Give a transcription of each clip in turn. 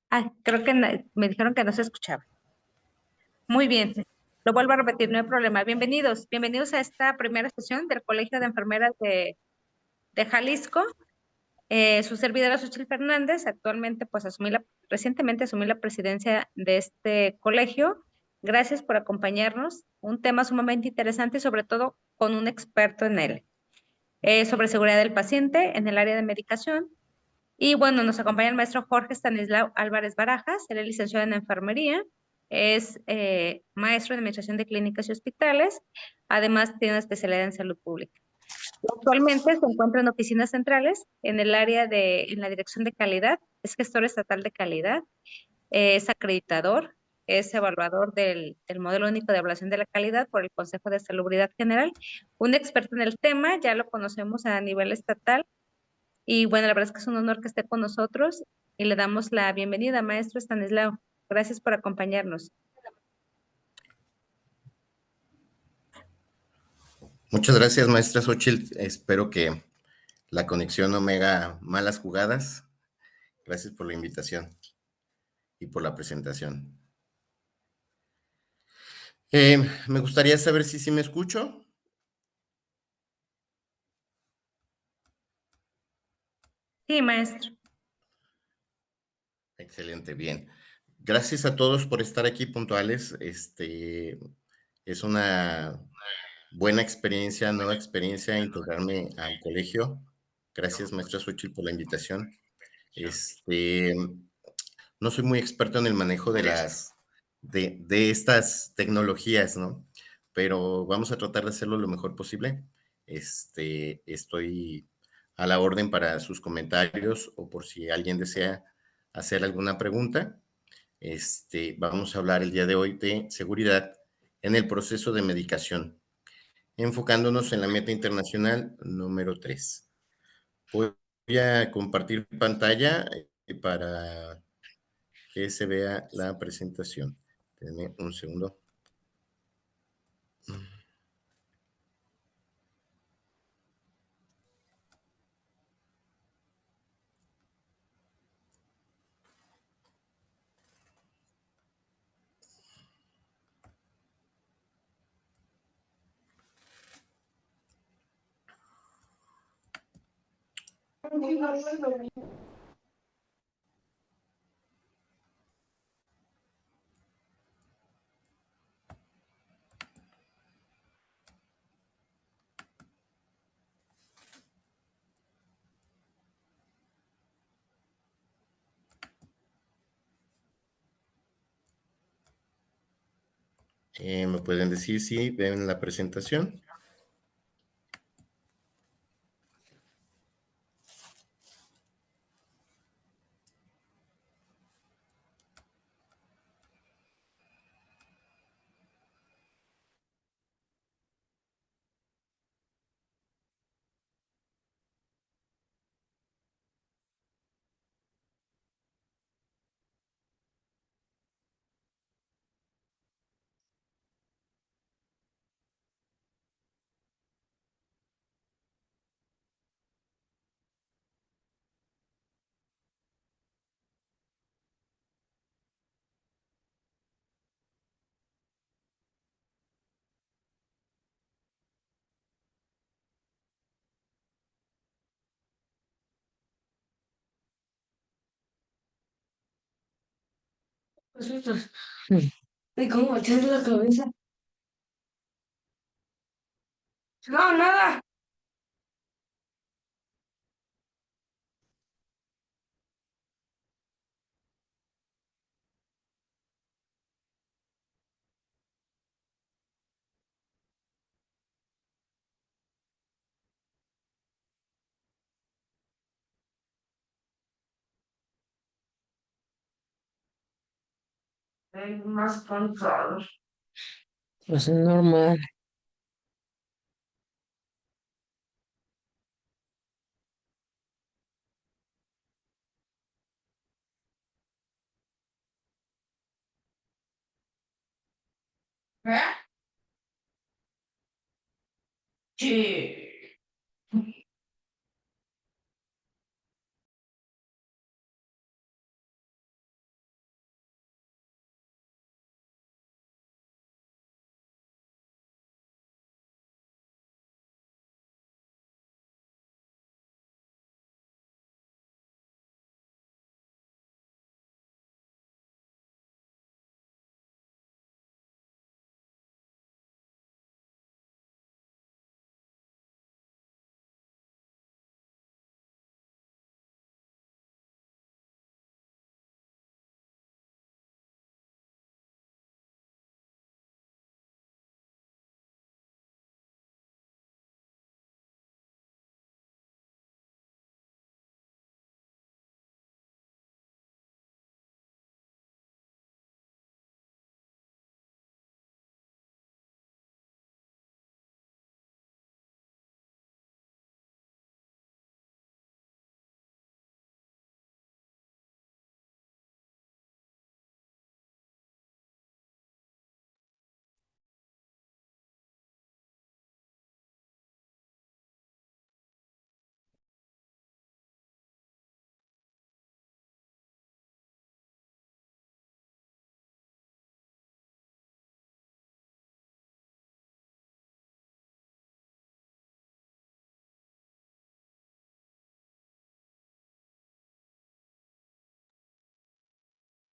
Ah, creo que me dijeron que no se escuchaba. Muy bien, lo vuelvo a repetir, no hay problema. Bienvenidos a esta primera sesión del Colegio de Enfermeras de Jalisco. Su servidora Xochitl Fernández, actualmente pues recientemente asumí la presidencia de este colegio. Gracias por acompañarnos. Un tema sumamente interesante y sobre todo con un experto en él. Sobre seguridad del paciente en el área de medicación. Y bueno, nos acompaña el maestro Jorge Stanislao Álvarez Barajas, él es licenciado en enfermería, es maestro en administración de clínicas y hospitales, además tiene una especialidad en salud pública. Actualmente se encuentra en oficinas centrales en el área en la dirección de calidad, es gestor estatal de calidad, es acreditador, es evaluador del modelo único de evaluación de la calidad por el Consejo de Salubridad General, un experto en el tema, ya lo conocemos a nivel estatal y bueno, la verdad es que es un honor que esté con nosotros y le damos la bienvenida, maestro Stanislao. Gracias por acompañarnos. Muchas gracias, maestra Xochitl. Espero que la conexión no me haga malas jugadas. Gracias por la invitación y por la presentación. Me gustaría saber si sí me escucho. Sí, maestro. Excelente, bien. Gracias a todos por estar aquí puntuales. Es una buena experiencia, nueva experiencia, integrarme al colegio. Gracias, maestra Xochitl, por la invitación. No soy muy experto en el manejo de estas tecnologías, ¿no? Pero vamos a tratar de hacerlo lo mejor posible. Estoy a la orden para sus comentarios o por si alguien desea hacer alguna pregunta. Vamos a hablar el día de hoy de seguridad en el proceso de medicación, enfocándonos en la meta internacional número 3. Voy a compartir pantalla para que se vea la presentación. Denme un segundo. ¿Me pueden decir si ven la presentación? Pues esto es de cómo echando la cabeza. No, nada. Más cansado. Pues es normal. ¿Eh? Sí.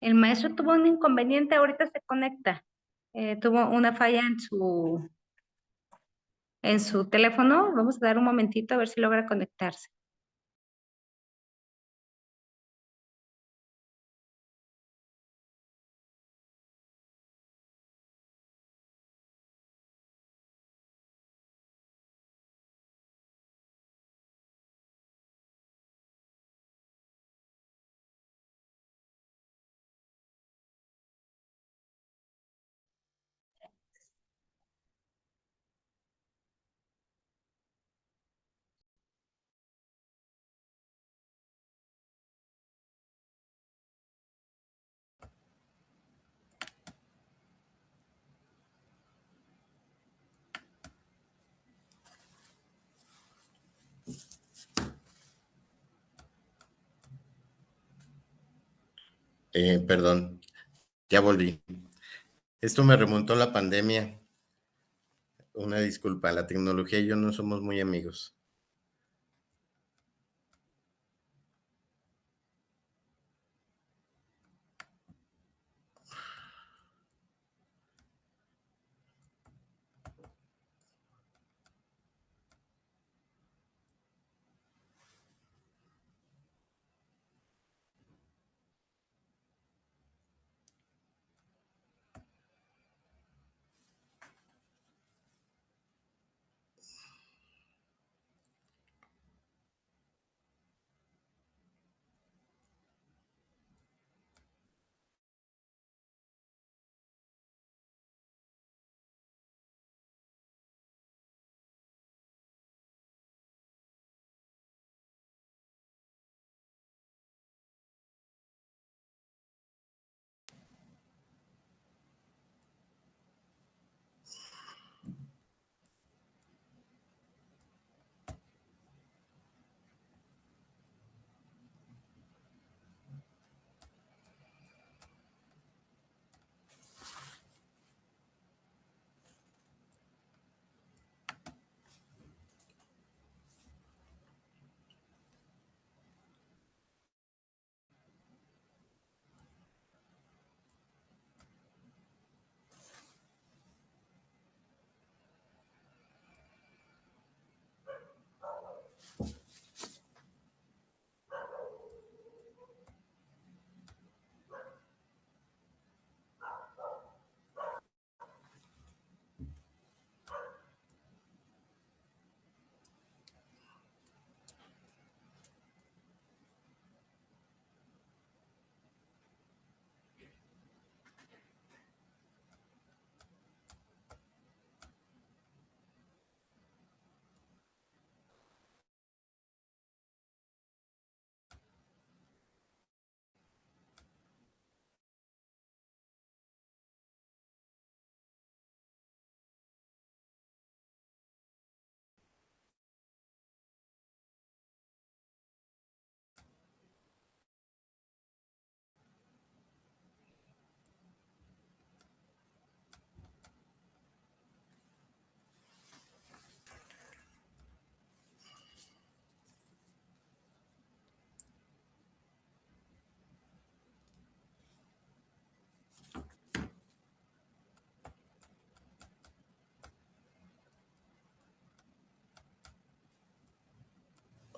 El maestro tuvo un inconveniente, ahorita se conecta. Tuvo una falla en su teléfono. Vamos a dar un momentito a ver si logra conectarse. Perdón, ya volví. Esto me remontó a la pandemia. Una disculpa, la tecnología y yo no somos muy amigos.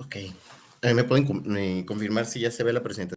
Ok. ¿Me pueden confirmar si ya se ve la presentación?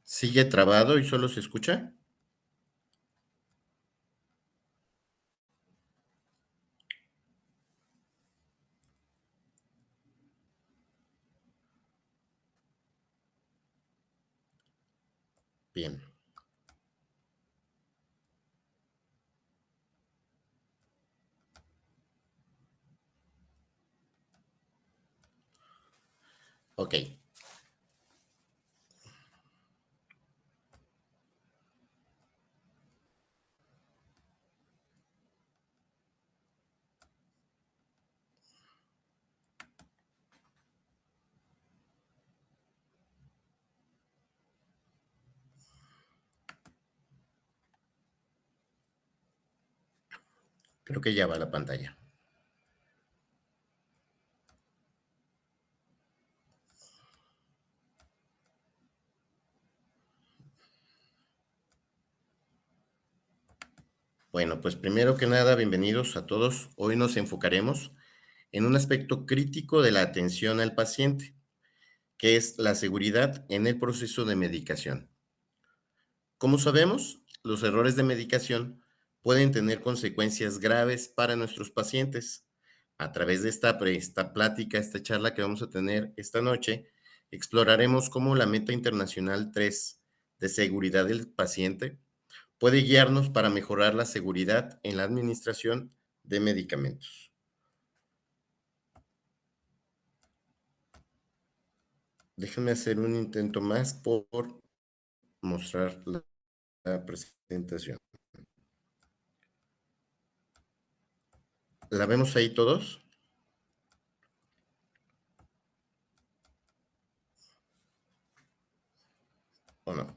¿Sigue trabado y solo se escucha? Bien. Ok. Creo que ya va la pantalla. Bueno, pues primero que nada, bienvenidos a todos. Hoy nos enfocaremos en un aspecto crítico de la atención al paciente, que es la seguridad en el proceso de medicación. Como sabemos, los errores de medicación pueden tener consecuencias graves para nuestros pacientes. A través de esta plática, esta charla que vamos a tener esta noche, exploraremos cómo la Meta Internacional 3 de seguridad del paciente puede guiarnos para mejorar la seguridad en la administración de medicamentos. Déjenme hacer un intento más por mostrar la presentación. ¿La vemos ahí todos o no?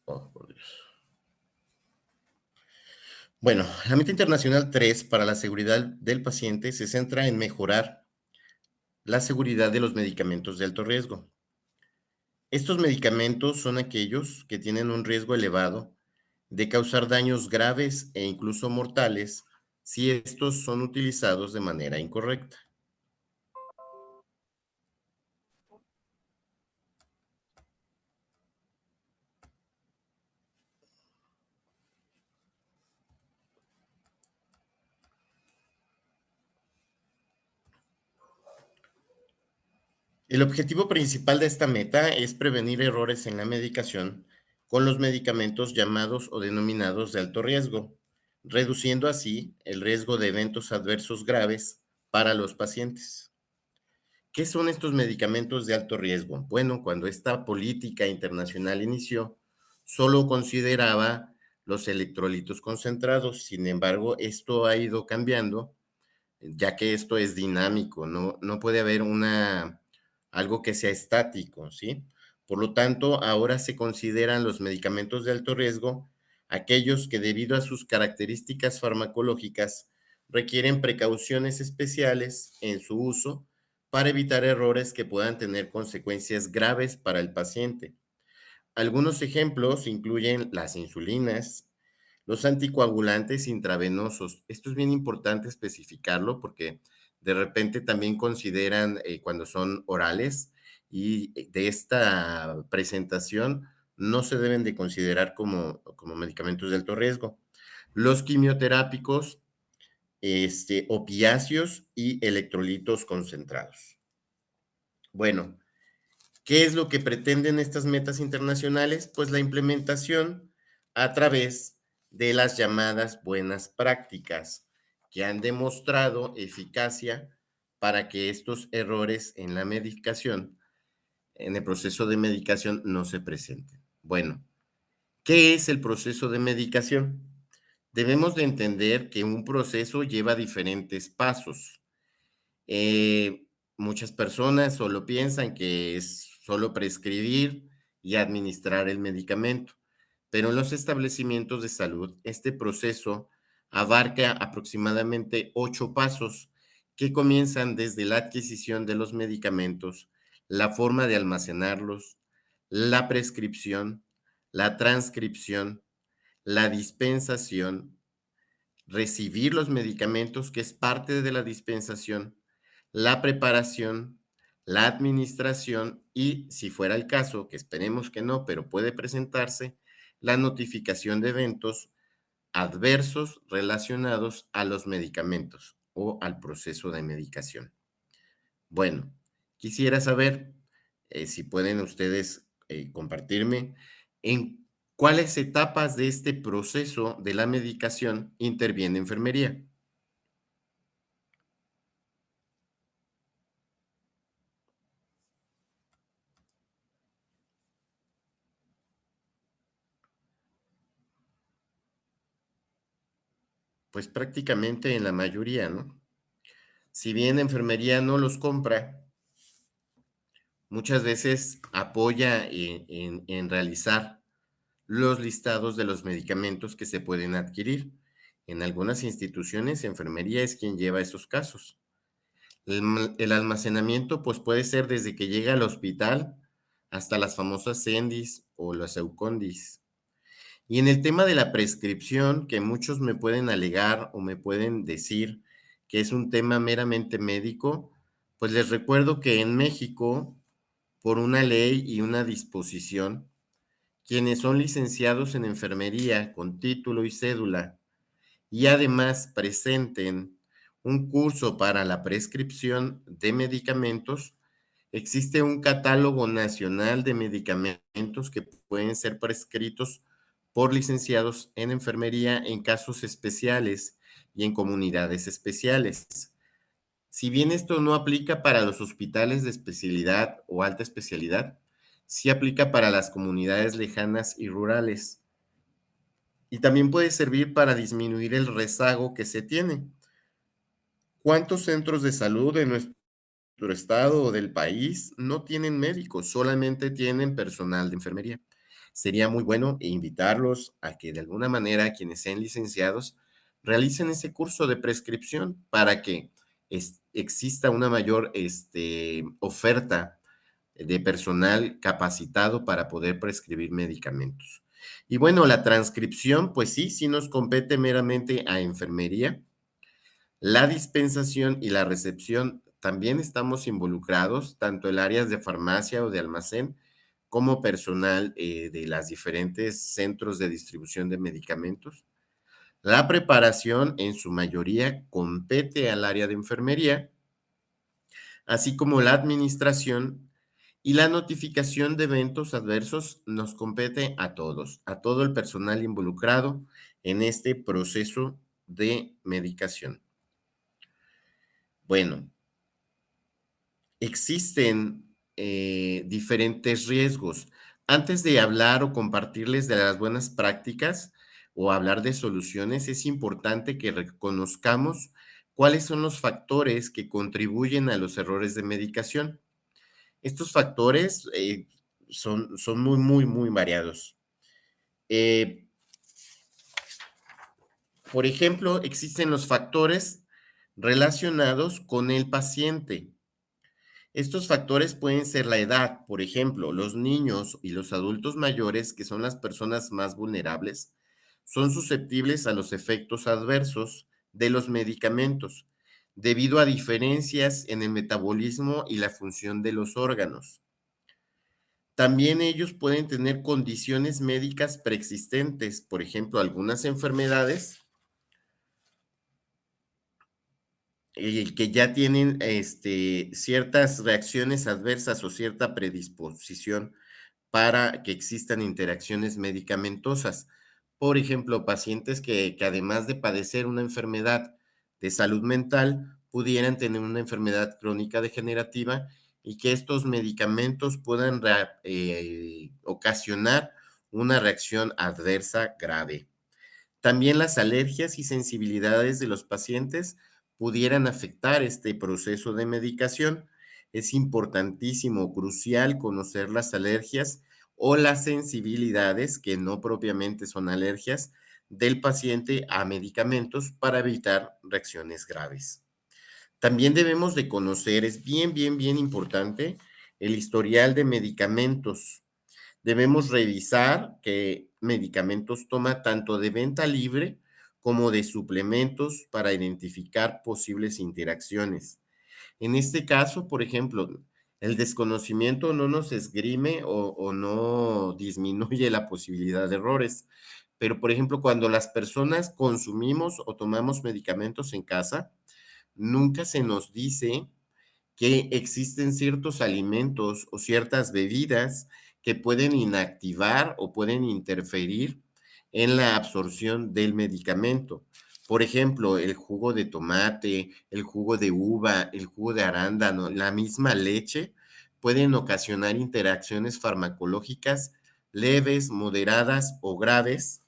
Oh, por Dios. Bueno, la Meta Internacional 3 para la seguridad del paciente se centra en mejorar la seguridad de los medicamentos de alto riesgo. Estos medicamentos son aquellos que tienen un riesgo elevado de causar daños graves e incluso mortales si estos son utilizados de manera incorrecta. El objetivo principal de esta meta es prevenir errores en la medicación con los medicamentos llamados o denominados de alto riesgo, reduciendo así el riesgo de eventos adversos graves para los pacientes. ¿Qué son estos medicamentos de alto riesgo? Bueno, cuando esta política internacional inició, solo consideraba los electrolitos concentrados. Sin embargo, esto ha ido cambiando, ya que esto es dinámico, no puede haber algo que sea estático, ¿sí? Por lo tanto, ahora se consideran los medicamentos de alto riesgo aquellos que debido a sus características farmacológicas requieren precauciones especiales en su uso para evitar errores que puedan tener consecuencias graves para el paciente. Algunos ejemplos incluyen las insulinas, los anticoagulantes intravenosos. Esto es bien importante especificarlo porque de repente también consideran cuando son orales y de esta presentación no se deben de considerar como medicamentos de alto riesgo. Los quimioterápicos opiáceos y electrolitos concentrados. Bueno, ¿qué es lo que pretenden estas metas internacionales? Pues la implementación a través de las llamadas buenas prácticas que han demostrado eficacia para que estos errores en la medicación, en el proceso de medicación, no se presenten. Bueno, ¿qué es el proceso de medicación? Debemos de entender que un proceso lleva diferentes pasos. Eh, Muchas personas solo piensan que es solo prescribir y administrar el medicamento, pero en los establecimientos de salud este proceso abarca aproximadamente 8 pasos que comienzan desde la adquisición de los medicamentos, la forma de almacenarlos, la prescripción, la transcripción, la dispensación, recibir los medicamentos, que es parte de la dispensación, la preparación, la administración y, si fuera el caso, que esperemos que no, pero puede presentarse, la notificación de eventos adversos relacionados a los medicamentos o al proceso de medicación. Bueno, quisiera saber si pueden ustedes compartirme en cuáles etapas de este proceso de la medicación interviene enfermería. Pues prácticamente en la mayoría, ¿no? Si bien enfermería no los compra, muchas veces apoya en realizar los listados de los medicamentos que se pueden adquirir. En algunas instituciones, enfermería es quien lleva esos casos. El almacenamiento, pues puede ser desde que llega al hospital hasta las famosas Cendis o las Eucondis. Y en el tema de la prescripción, que muchos me pueden alegar o me pueden decir que es un tema meramente médico, pues les recuerdo que en México, por una ley y una disposición, quienes son licenciados en enfermería con título y cédula y además presenten un curso para la prescripción de medicamentos, existe un catálogo nacional de medicamentos que pueden ser prescritos por licenciados en enfermería en casos especiales y en comunidades especiales. Si bien esto no aplica para los hospitales de especialidad o alta especialidad, sí aplica para las comunidades lejanas y rurales. Y también puede servir para disminuir el rezago que se tiene. ¿Cuántos centros de salud en nuestro estado o del país no tienen médicos, solamente tienen personal de enfermería? Sería muy bueno invitarlos a que de alguna manera quienes sean licenciados realicen ese curso de prescripción para que exista una mayor oferta de personal capacitado para poder prescribir medicamentos. Y bueno, la transcripción, pues sí, sí nos compete meramente a enfermería. La dispensación y la recepción también estamos involucrados, tanto el áreas de farmacia o de almacén, como personal de las diferentes centros de distribución de medicamentos. La preparación, en su mayoría, compete al área de enfermería, así como la administración y la notificación de eventos adversos nos compete a todos, a todo el personal involucrado en este proceso de medicación. Bueno, existen diferentes riesgos. Antes de hablar o compartirles de las buenas prácticas o hablar de soluciones, es importante que reconozcamos cuáles son los factores que contribuyen a los errores de medicación. Estos factores son muy variados. Eh, por ejemplo, existen los factores relacionados con el paciente. Estos factores pueden ser la edad, por ejemplo, los niños y los adultos mayores, que son las personas más vulnerables, son susceptibles a los efectos adversos de los medicamentos debido a diferencias en el metabolismo y la función de los órganos. También ellos pueden tener condiciones médicas preexistentes, por ejemplo, algunas enfermedades que ya tienen ciertas reacciones adversas o cierta predisposición para que existan interacciones medicamentosas. Por ejemplo, pacientes que además de padecer una enfermedad de salud mental, pudieran tener una enfermedad crónica degenerativa y que estos medicamentos puedan ocasionar una reacción adversa grave. También las alergias y sensibilidades de los pacientes pudieran afectar este proceso de medicación. Es importantísimo, crucial conocer las alergias o las sensibilidades, que no propiamente son alergias, del paciente a medicamentos para evitar reacciones graves. También debemos de conocer, es bien importante, el historial de medicamentos. Debemos revisar qué medicamentos toma tanto de venta libre como de suplementos para identificar posibles interacciones. En este caso, por ejemplo, el desconocimiento no nos esgrime o no disminuye la posibilidad de errores, pero por ejemplo, cuando las personas consumimos o tomamos medicamentos en casa, nunca se nos dice que existen ciertos alimentos o ciertas bebidas que pueden inactivar o pueden interferir en la absorción del medicamento. Por ejemplo, el jugo de tomate, el jugo de uva, el jugo de arándano, la misma leche pueden ocasionar interacciones farmacológicas leves, moderadas o graves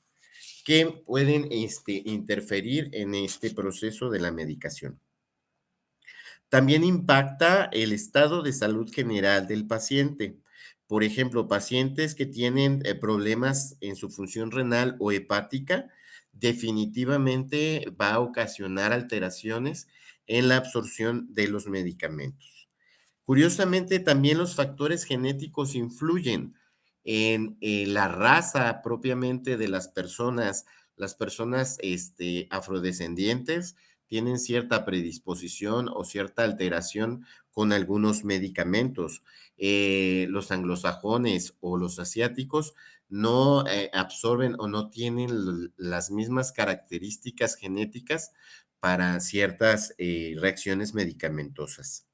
que pueden interferir en este proceso de la medicación. También impacta el estado de salud general del paciente. Por ejemplo, pacientes que tienen problemas en su función renal o hepática, definitivamente va a ocasionar alteraciones en la absorción de los medicamentos. Curiosamente, también los factores genéticos influyen en la raza propiamente de las personas. Las personas afrodescendientes tienen cierta predisposición o cierta alteración con algunos medicamentos. Los anglosajones o los asiáticos no absorben o no tienen las mismas características genéticas para ciertas reacciones medicamentosas.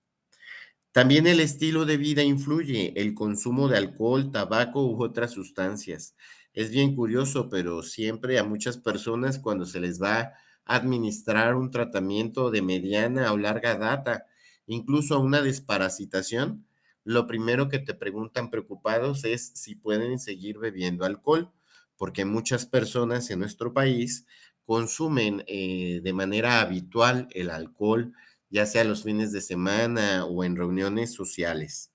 También el estilo de vida influye, el consumo de alcohol, tabaco u otras sustancias. Es bien curioso, pero siempre a muchas personas cuando se les va a administrar un tratamiento de mediana o larga data, incluso una desparasitación, lo primero que te preguntan preocupados es si pueden seguir bebiendo alcohol, porque muchas personas en nuestro país consumen de manera habitual el alcohol, ya sea los fines de semana o en reuniones sociales.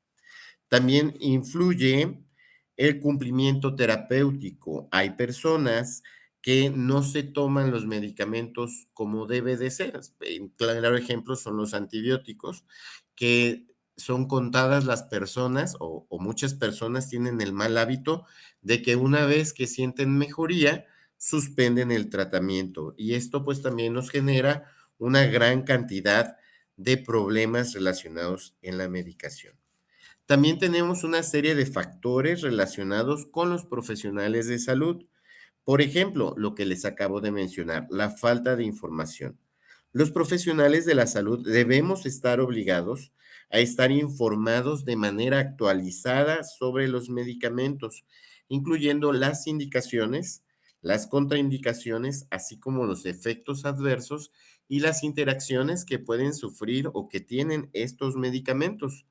También influye el cumplimiento terapéutico. Hay personas que no se toman los medicamentos como debe de ser. Un claro ejemplo son los antibióticos, que son contadas las personas o muchas personas tienen el mal hábito de que una vez que sienten mejoría, suspenden el tratamiento. Y esto pues también nos genera una gran cantidad de problemas relacionados en la medicación. También tenemos una serie de factores relacionados con los profesionales de salud. Por ejemplo, lo que les acabo de mencionar, la falta de información. Los profesionales de la salud debemos estar obligados a estar informados de manera actualizada sobre los medicamentos, incluyendo las indicaciones, las contraindicaciones, así como los efectos adversos y las interacciones que pueden sufrir o que tienen estos medicamentos.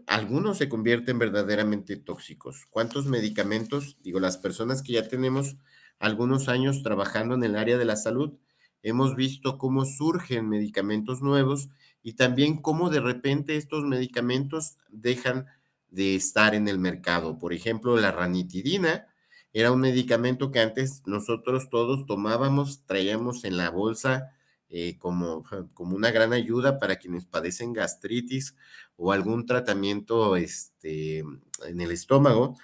Algunos se convierten verdaderamente tóxicos. ¿Cuántos medicamentos? Digo, las personas que ya tenemos algunos años trabajando en el área de la salud, hemos visto cómo surgen medicamentos nuevos y también cómo de repente estos medicamentos dejan de estar en el mercado. Por ejemplo, la ranitidina era un medicamento que antes nosotros todos tomábamos, traíamos en la bolsa como una gran ayuda para quienes padecen gastritis o algún tratamiento en el estómago,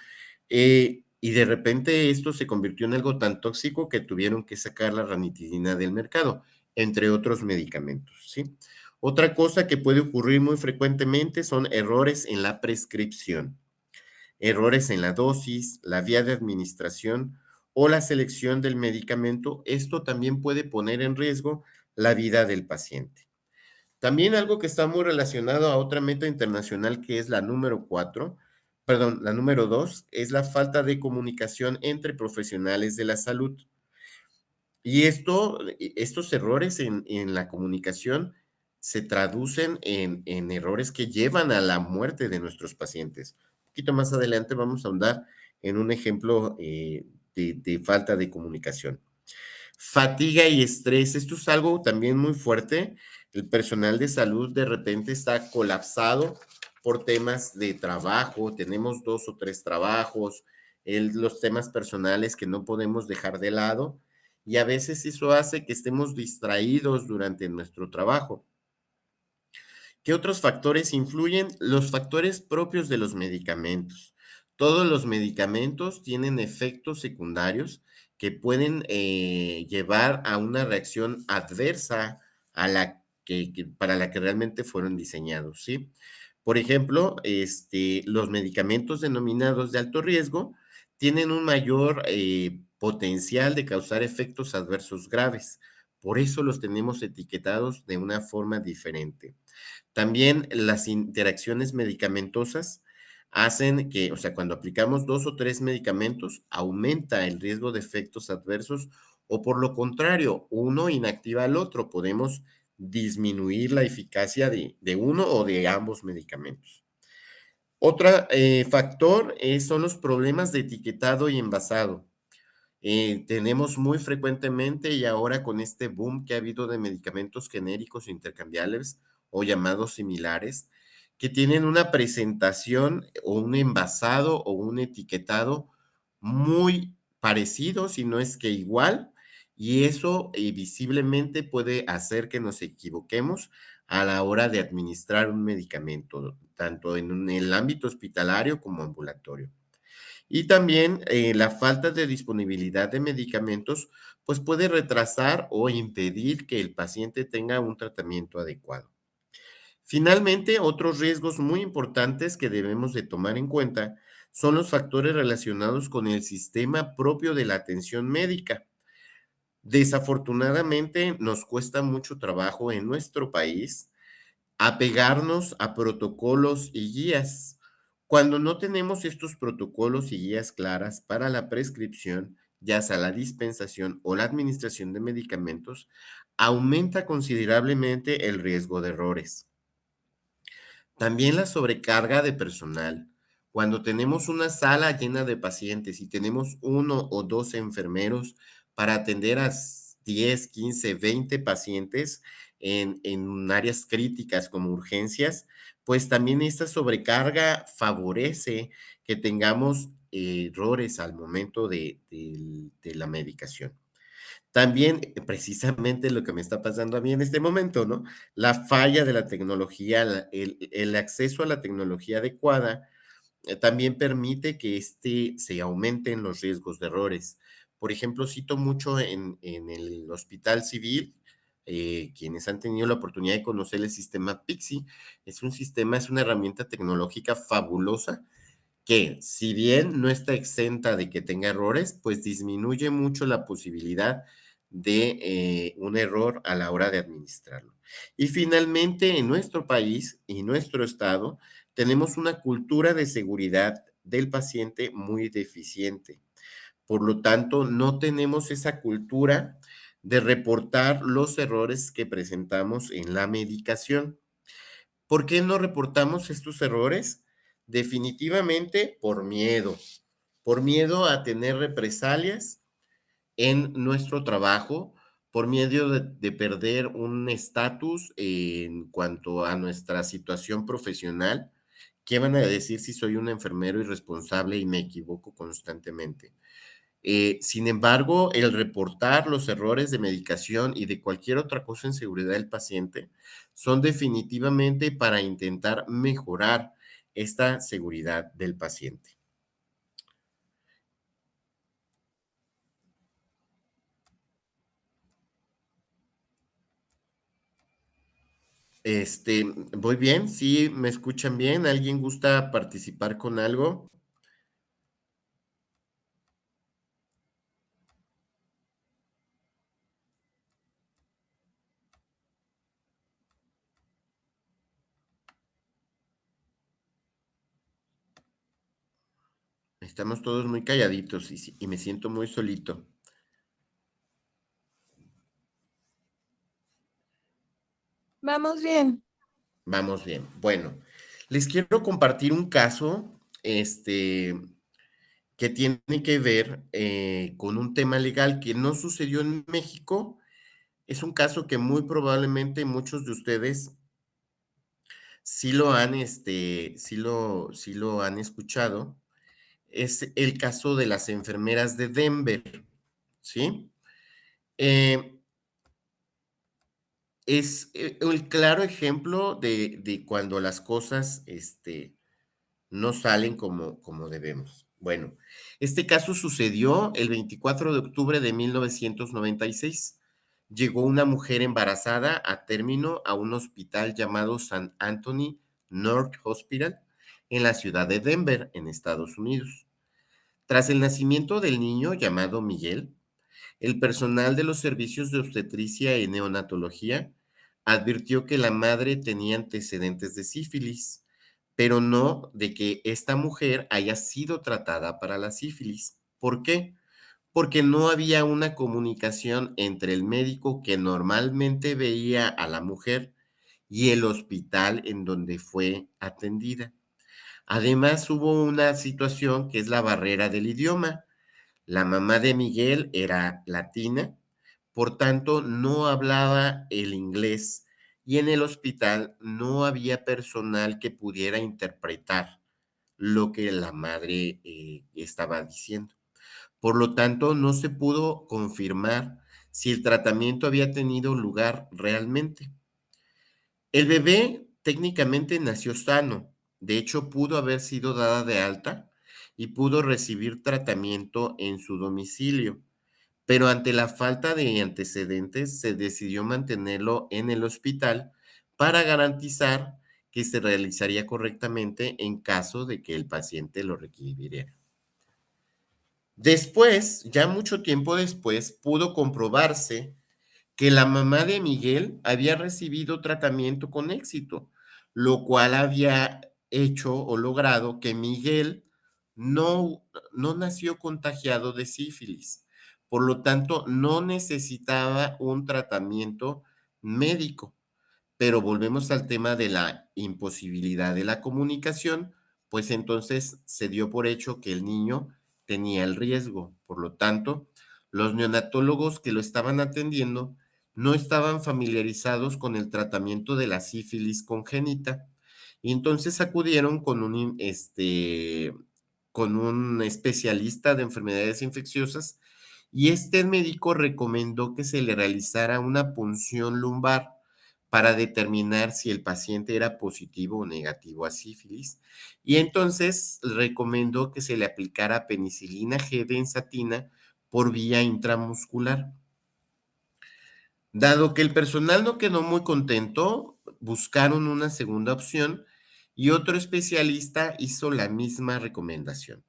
y de repente esto se convirtió en algo tan tóxico que tuvieron que sacar la ranitidina del mercado, entre otros medicamentos, ¿sí? Otra cosa que puede ocurrir muy frecuentemente son errores en la prescripción, errores en la dosis, la vía de administración o la selección del medicamento. Esto también puede poner en riesgo la vida del paciente. También algo que está muy relacionado a otra meta internacional que es la número 4, perdón, la número 2, es la falta de comunicación entre profesionales de la salud. Y estos errores en la comunicación se traducen en errores que llevan a la muerte de nuestros pacientes. Un poquito más adelante vamos a ahondar en un ejemplo de falta de comunicación. Fatiga y estrés, esto es algo también muy fuerte. El personal de salud de repente está colapsado por temas de trabajo, tenemos 2 o 3 trabajos, los temas personales que no podemos dejar de lado y a veces eso hace que estemos distraídos durante nuestro trabajo. ¿Qué otros factores influyen? Los factores propios de los medicamentos. Todos los medicamentos tienen efectos secundarios que pueden llevar a una reacción adversa a para la que realmente fueron diseñados, ¿sí? Por ejemplo, los medicamentos denominados de alto riesgo tienen un mayor potencial de causar efectos adversos graves. Por eso los tenemos etiquetados de una forma diferente. También las interacciones medicamentosas hacen que, o sea, cuando aplicamos 2 o 3 medicamentos, aumenta el riesgo de efectos adversos o por lo contrario, uno inactiva al otro. Podemos disminuir la eficacia de uno o de ambos medicamentos. Otro factor son los problemas de etiquetado y envasado. Tenemos muy frecuentemente y ahora con este boom que ha habido de medicamentos genéricos intercambiables o llamados similares, que tienen una presentación o un envasado o un etiquetado muy parecido, si no es que igual, y eso visiblemente puede hacer que nos equivoquemos a la hora de administrar un medicamento, tanto en el ámbito hospitalario como ambulatorio. Y también la falta de disponibilidad de medicamentos, pues puede retrasar o impedir que el paciente tenga un tratamiento adecuado. Finalmente, otros riesgos muy importantes que debemos de tomar en cuenta son los factores relacionados con el sistema propio de la atención médica. Desafortunadamente, nos cuesta mucho trabajo en nuestro país apegarnos a protocolos y guías. Cuando no tenemos estos protocolos y guías claras para la prescripción, ya sea la dispensación o la administración de medicamentos, aumenta considerablemente el riesgo de errores. También la sobrecarga de personal. Cuando tenemos una sala llena de pacientes y tenemos 1 o 2 enfermeros para atender a 10, 15, 20 pacientes en áreas críticas como urgencias, pues también esta sobrecarga favorece que tengamos errores al momento de la medicación. También, precisamente lo que me está pasando a mí en este momento, ¿no? La falla de la tecnología, el acceso a la tecnología adecuada, también permite que se aumenten los riesgos de errores. Por ejemplo, cito mucho en el Hospital Civil, quienes han tenido la oportunidad de conocer el sistema Pixie, es una herramienta tecnológica fabulosa que si bien no está exenta de que tenga errores, pues disminuye mucho la posibilidad de un error a la hora de administrarlo. Y finalmente, en nuestro país y nuestro estado, tenemos una cultura de seguridad del paciente muy deficiente. Por lo tanto, no tenemos esa cultura de reportar los errores que presentamos en la medicación. ¿Por qué no reportamos estos errores? Definitivamente por miedo a tener represalias en nuestro trabajo, por miedo de perder un estatus en cuanto a nuestra situación profesional. ¿Qué van a decir si soy un enfermero irresponsable y me equivoco constantemente? Sin embargo, el reportar los errores de medicación y de cualquier otra cosa en seguridad del paciente son definitivamente para intentar mejorar esta seguridad del paciente. ¿Voy bien? ¿Sí me escuchan bien? ¿Alguien gusta participar con algo? Estamos todos muy calladitos y me siento muy solito. Vamos bien. Vamos bien. Bueno, les quiero compartir un caso, que tiene que ver con un tema legal que no sucedió en México. Es un caso que muy probablemente muchos de ustedes sí lo han, sí lo han escuchado. Es el caso de las enfermeras de Denver, ¿sí? Eh, es el claro ejemplo de cuando las cosas, no salen como debemos. Bueno, este caso sucedió el 24 de octubre de 1996. Llegó una mujer embarazada a término a un hospital llamado San Anthony North Hospital en la ciudad de Denver, en Estados Unidos. Tras el nacimiento del niño llamado Miguel, el personal de los servicios de obstetricia y neonatología advirtió que la madre tenía antecedentes de sífilis, pero no de que esta mujer haya sido tratada para la sífilis. ¿Por qué? Porque no había una comunicación entre el médico que normalmente veía a la mujer y el hospital en donde fue atendida. Además, hubo una situación que es la barrera del idioma. La mamá de Miguel era latina, por tanto no hablaba el inglés y en el hospital no había personal que pudiera interpretar lo que la madre estaba diciendo. Por lo tanto, no se pudo confirmar si el tratamiento había tenido lugar realmente. El bebé técnicamente nació sano, de hecho pudo haber sido dada de alta y pudo recibir tratamiento en su domicilio, pero ante la falta de antecedentes se decidió mantenerlo en el hospital para garantizar que se realizaría correctamente en caso de que el paciente lo requiriera. Después, ya mucho tiempo después, pudo comprobarse que la mamá de Miguel había recibido tratamiento con éxito, lo cual había hecho o logrado que Miguel no, no nació contagiado de sífilis. Por lo tanto, no necesitaba un tratamiento médico. Pero volvemos al tema de la imposibilidad de la comunicación, pues entonces se dio por hecho que el niño tenía el riesgo. Por lo tanto, los neonatólogos que lo estaban atendiendo no estaban familiarizados con el tratamiento de la sífilis congénita y entonces acudieron con un especialista de enfermedades infecciosas y este médico recomendó que se le realizara una punción lumbar para determinar si el paciente era positivo o negativo a sífilis. Y entonces recomendó que se le aplicara penicilina G benzatina por vía intramuscular. Dado que el personal no quedó muy contento, buscaron una segunda opción y otro especialista hizo la misma recomendación.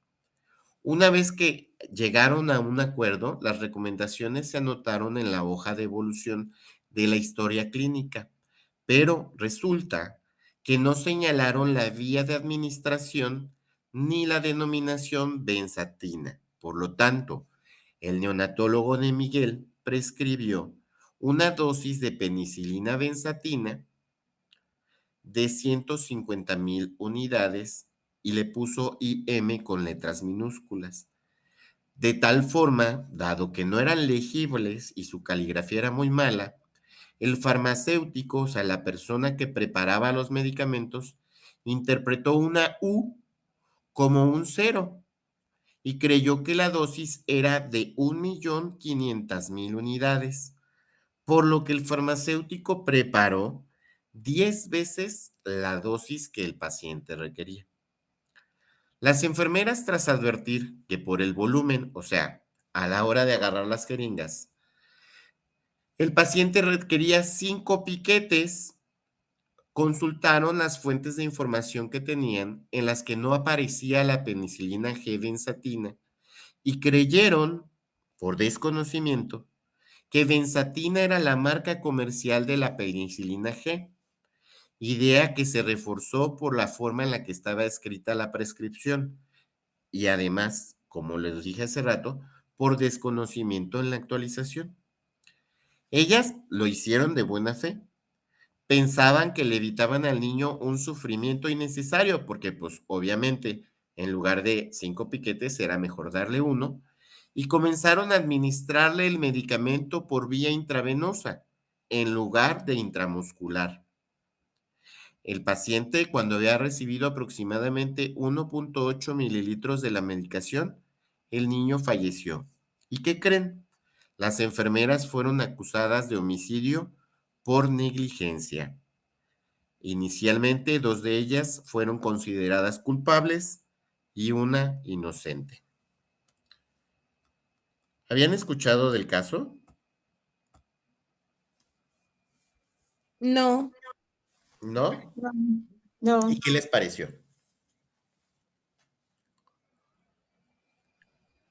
Una vez que llegaron a un acuerdo, las recomendaciones se anotaron en la hoja de evolución de la historia clínica, pero resulta que no señalaron la vía de administración ni la denominación benzatina. Por lo tanto, el neonatólogo de Miguel prescribió una dosis de penicilina benzatina de 150,000 unidades y le puso IM con letras minúsculas. De tal forma, dado que no eran legibles y su caligrafía era muy mala, el farmacéutico, o sea, la persona que preparaba los medicamentos, interpretó una U como un cero y creyó que la dosis era de 1,500,000 unidades, por lo que el farmacéutico preparó 10 veces la dosis que el paciente requería. Las enfermeras, tras advertir que por el volumen, o sea, a la hora de agarrar las jeringas, el paciente requería 5 piquetes, consultaron las fuentes de información que tenían en las que no aparecía la penicilina G benzatina y creyeron, por desconocimiento, que benzatina era la marca comercial de la penicilina G, idea que se reforzó por la forma en la que estaba escrita la prescripción. y además, como les dije hace rato, por desconocimiento en la actualización. Ellas lo hicieron de buena fe. Pensaban que le evitaban al niño un sufrimiento innecesario, porque pues obviamente en lugar de 5 piquetes era mejor darle uno, y comenzaron a administrarle el medicamento por vía intravenosa en lugar de intramuscular. El paciente, cuando había recibido aproximadamente 1.8 mililitros de la medicación, el niño falleció. ¿Y qué creen? Las enfermeras fueron acusadas de homicidio por negligencia. Inicialmente, 2 de ellas fueron consideradas culpables y una inocente. ¿Habían escuchado del caso? No, ¿No? no, no. ¿Y qué les pareció?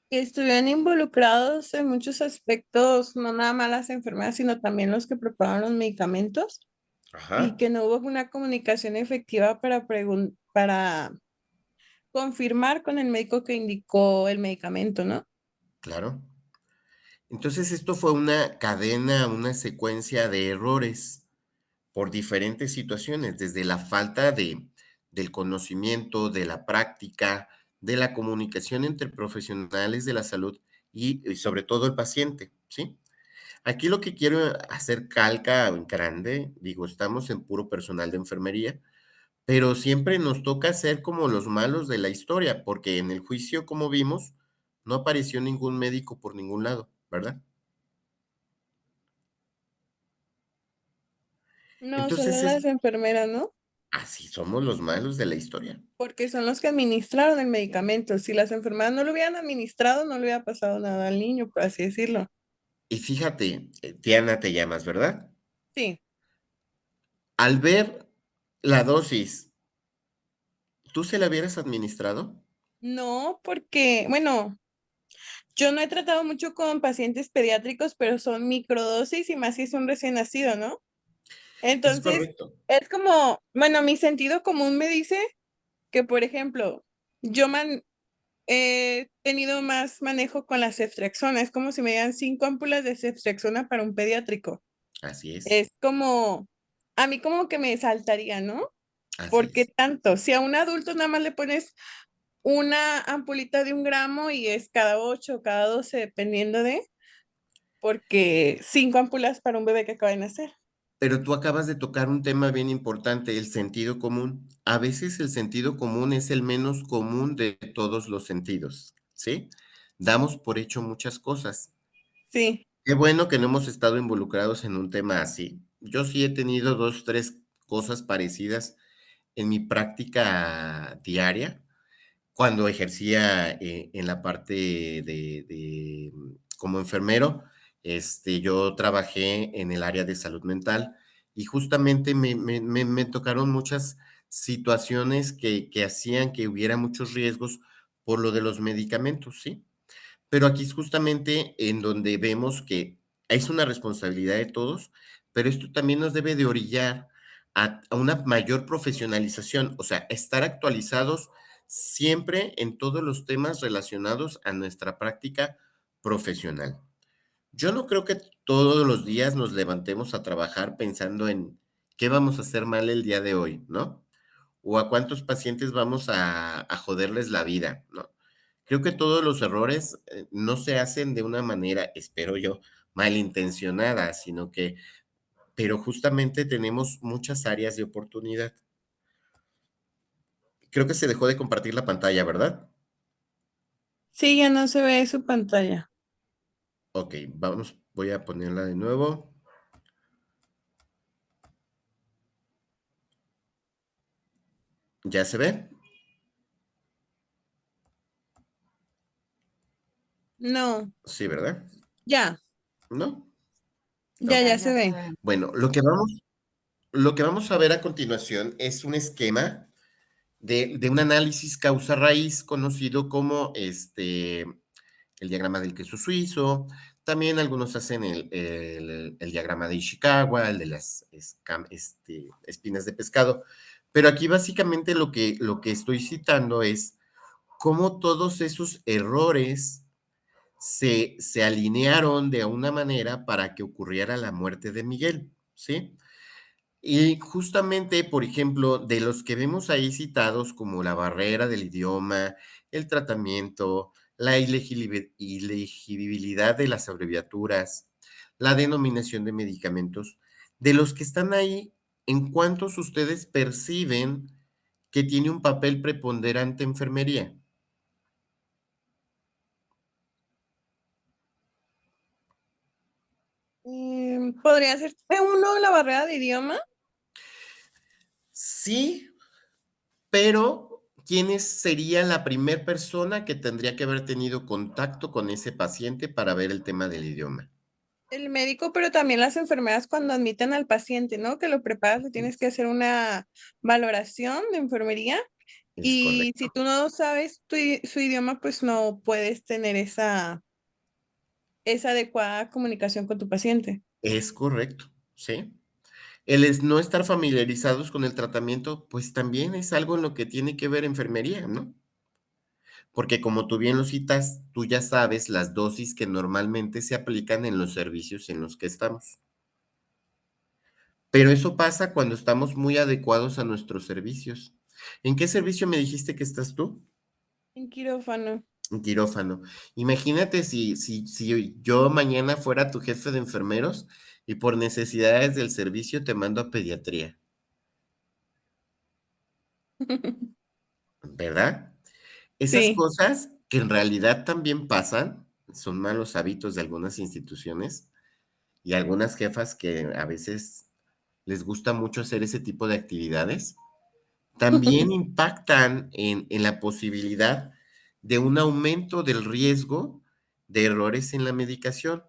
Que estuvieron involucrados en muchos aspectos, no nada más las enfermeras, sino también los que prepararon los medicamentos y Ajá, que no hubo una comunicación efectiva para confirmar con el médico que indicó el medicamento, ¿no? claro. Entonces, esto fue una cadena, una secuencia de errores por diferentes situaciones, desde la falta del conocimiento, de la práctica, de la comunicación entre profesionales de la salud y sobre todo el paciente, ¿sí? Aquí lo que quiero hacer calca en grande, digo, estamos en puro personal de enfermería, pero siempre nos toca ser como los malos de la historia, porque en el juicio, como vimos, no apareció ningún médico por ningún lado, ¿verdad? No, solo Entonces, las enfermeras, ¿no? así somos los malos de la historia. Porque son los que administraron el medicamento. Si las enfermeras no lo hubieran administrado, no le hubiera pasado nada al niño, por así decirlo. Y fíjate, Diana te llamas, ¿verdad? Sí, Al ver la dosis, ¿tú se la hubieras administrado? no, porque, bueno, yo no he tratado mucho con pacientes pediátricos, pero son microdosis y más si es un recién nacido, ¿no? Es Entonces, correcto. es como, bueno, mi sentido común me dice que, por ejemplo, he tenido más manejo con la ceftriaxona. Es como si me dieran 5 ámpulas de ceftriaxona para un pediátrico. Así es, Es como, a mí como que me saltaría, ¿no? así ¿Por qué es. tanto? Si a un adulto nada más le pones una ampulita de 1 gramo y es cada 8, cada 12, dependiendo porque 5 ampulas para un bebé que acaba de nacer. Pero tú acabas de tocar un tema bien importante, el sentido común. A veces el sentido común es el menos común de todos los sentidos, ¿sí? Damos por hecho muchas cosas. Sí, Qué bueno que no hemos estado involucrados en un tema así. Yo sí he tenido 2, 3 cosas parecidas en mi práctica diaria, cuando ejercía, en la parte como enfermero, yo trabajé en el área de salud mental y justamente me tocaron muchas situaciones que hacían que hubiera muchos riesgos por lo de los medicamentos, ¿sí? Pero aquí es justamente en donde vemos que es una responsabilidad de todos, pero esto también nos debe de orillar a una mayor profesionalización, o sea, estar actualizados siempre en todos los temas relacionados a nuestra práctica profesional. Yo no creo que todos los días nos levantemos a trabajar pensando en qué vamos a hacer mal el día de hoy, ¿no? O a cuántos pacientes vamos a joderles la vida, ¿no? Creo que todos los errores no se hacen de una manera, espero yo, malintencionada, sino que, pero justamente tenemos muchas áreas de oportunidad. Creo que se dejó de compartir la pantalla, ¿verdad? sí, ya no se ve su pantalla. Ok, vamos, voy a ponerla de nuevo. ¿Ya se ve? No, Sí, ¿verdad? ya, ¿No? ya, Ok. ya se ve. Bueno, lo que vamos a ver a continuación es un esquema de un análisis causa-raíz conocido como el diagrama del queso suizo. También algunos hacen el diagrama de Ishikawa, el de las espinas de pescado. Pero aquí básicamente lo que estoy citando es cómo todos esos errores se alinearon de una manera para que ocurriera la muerte de Miguel, ¿sí? Y justamente, por ejemplo, de los que vemos ahí citados como la barrera del idioma, el tratamiento, la ilegibilidad de las abreviaturas, la denominación de medicamentos, de los que están ahí, ¿en cuántos ustedes perciben que tiene un papel preponderante enfermería? ¿Podría ser uno la barrera de idioma? Sí, pero ¿quién sería la primera persona que tendría que haber tenido contacto con ese paciente para ver el tema del idioma? El médico, pero también las enfermeras cuando admiten al paciente, ¿no? Que lo preparas, le tienes que hacer una valoración de enfermería Es y si correcto. tú no sabes su idioma, pues no puedes tener esa adecuada comunicación con tu paciente. Es correcto, ¿sí? No estar familiarizados con el tratamiento, pues también es algo en lo que tiene que ver enfermería, ¿no? Porque como tú bien lo citas, tú ya sabes las dosis que normalmente se aplican en los servicios en los que estamos. Pero eso pasa cuando estamos muy adecuados a nuestros servicios. ¿En qué servicio me dijiste que estás tú? En quirófano. En quirófano. Imagínate si yo mañana fuera tu jefe de enfermeros y por necesidades del servicio te mando a pediatría, ¿verdad? Esas Sí. cosas que en realidad también pasan, son malos hábitos de algunas instituciones y algunas jefas que a veces les gusta mucho hacer ese tipo de actividades, también impactan en la posibilidad de un aumento del riesgo de errores en la medicación.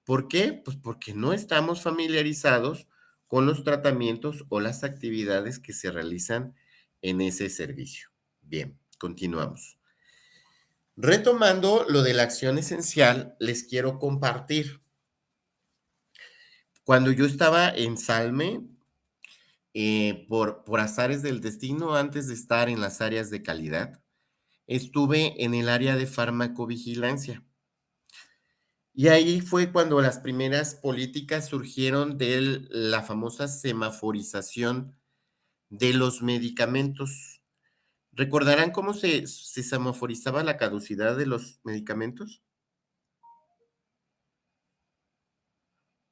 ¿Por qué? Pues porque no estamos familiarizados con los tratamientos o las actividades que se realizan en ese servicio. Bien, continuamos. Retomando lo de la acción esencial, les quiero compartir. Cuando yo estaba en Salme, por azares del destino, antes de estar en las áreas de calidad, estuve en el área de farmacovigilancia. Y ahí fue cuando las primeras políticas surgieron de la famosa semaforización de los medicamentos. ¿Recordarán cómo se semaforizaba la caducidad de los medicamentos?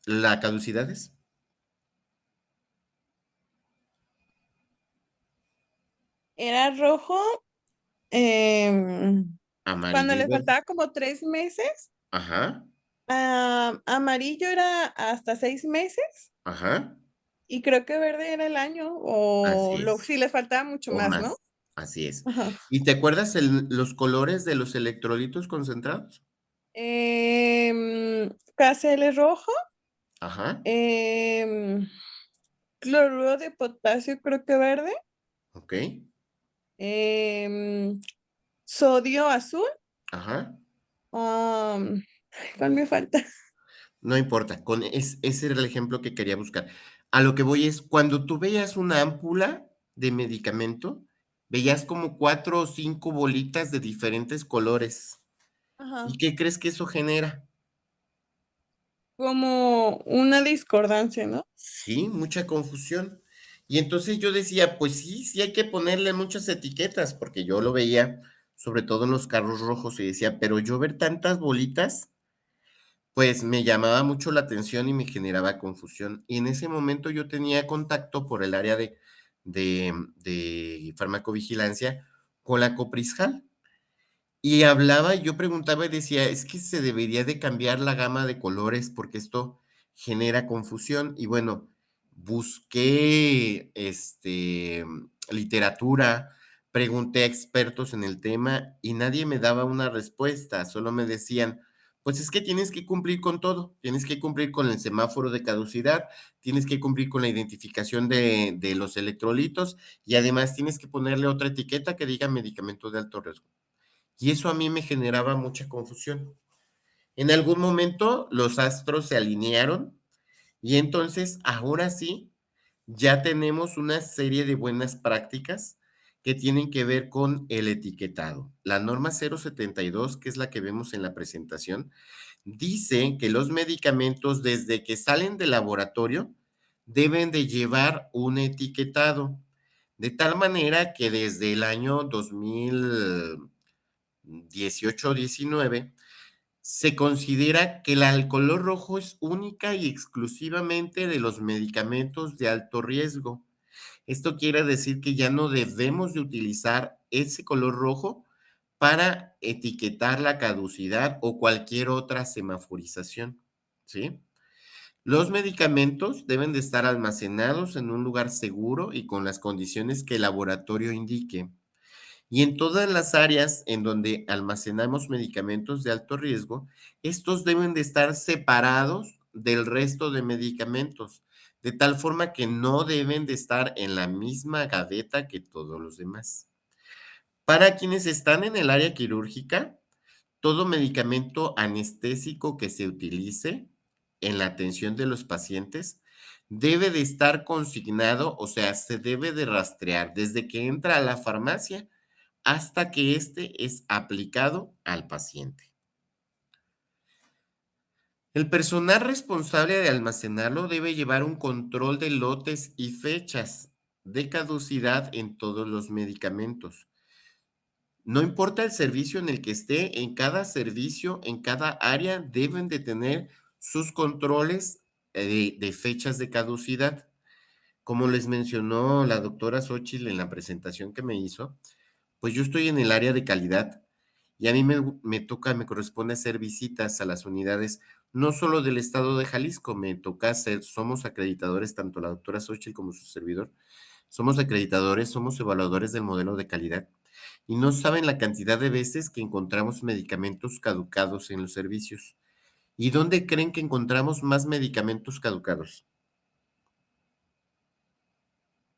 ¿La caducidad es? Era rojo, cuando Amarillo y le verde. faltaba como 3 meses. Ajá, Amarillo era hasta 6 meses ajá, y creo que verde era el año así es. sí les faltaba mucho O más, ¿no? más, así es. Ajá. ¿Y te acuerdas los colores de los electrolitos concentrados? KCl rojo, Ajá, em, cloruro de potasio creo que verde, ok, em, sodio azul, ajá. ¿cuál me falta? No importa, ese era el ejemplo que quería buscar. A lo que voy es, cuando tú veías una ámpula de medicamento, veías como 4 o 5 bolitas de diferentes colores. ¿Y Ajá. qué crees que eso genera? Como una discordancia, ¿no? Sí, mucha confusión. Y entonces yo decía, pues sí, sí hay que ponerle muchas etiquetas, porque yo lo veía, sobre todo en los carros rojos, y decía, pero yo ver tantas bolitas, pues me llamaba mucho la atención y me generaba confusión. Y en ese momento yo tenía contacto por el área de farmacovigilancia con la Coprisjal. Y hablaba, y yo preguntaba y decía, es que se debería de cambiar la gama de colores porque esto genera confusión. Y bueno, busqué literatura, pregunté a expertos en el tema y nadie me daba una respuesta, solo me decían, pues es que tienes que cumplir con todo, tienes que cumplir con el semáforo de caducidad, tienes que cumplir con la identificación de los electrolitos y además tienes que ponerle otra etiqueta que diga medicamento de alto riesgo. Y eso a mí me generaba mucha confusión. En algún momento los astros se alinearon y entonces ahora sí ya tenemos una serie de buenas prácticas que tienen que ver con el etiquetado. La norma 072, que es la que vemos en la presentación, dice que los medicamentos desde que salen del laboratorio deben de llevar un etiquetado, de tal manera que desde el año 2018-19 se considera que el color rojo es única y exclusivamente de los medicamentos de alto riesgo. Esto quiere decir que ya no debemos de utilizar ese color rojo para etiquetar la caducidad o cualquier otra semaforización, ¿sí? Los medicamentos deben de estar almacenados en un lugar seguro y con las condiciones que el laboratorio indique. Y en todas las áreas en donde almacenamos medicamentos de alto riesgo, estos deben de estar separados del resto de medicamentos, de tal forma que no deben de estar en la misma gaveta que todos los demás. Para quienes están en el área quirúrgica, todo medicamento anestésico que se utilice en la atención de los pacientes debe de estar consignado, o sea, se debe de rastrear desde que entra a la farmacia hasta que éste es aplicado al paciente. El personal responsable de almacenarlo debe llevar un control de lotes y fechas de caducidad en todos los medicamentos. No importa el servicio en el que esté, en cada servicio, en cada área, deben de tener sus controles de fechas de caducidad. Como les mencionó la doctora Xochitl en la presentación que me hizo, pues yo estoy en el área de calidad y a mí me corresponde hacer visitas a las unidades, no solo del estado de Jalisco, me toca hacer, somos acreditadores, tanto la doctora Xochitl como su servidor, somos acreditadores, somos evaluadores del modelo de calidad y no saben la cantidad de veces que encontramos medicamentos caducados en los servicios. ¿Y dónde creen que encontramos más medicamentos caducados?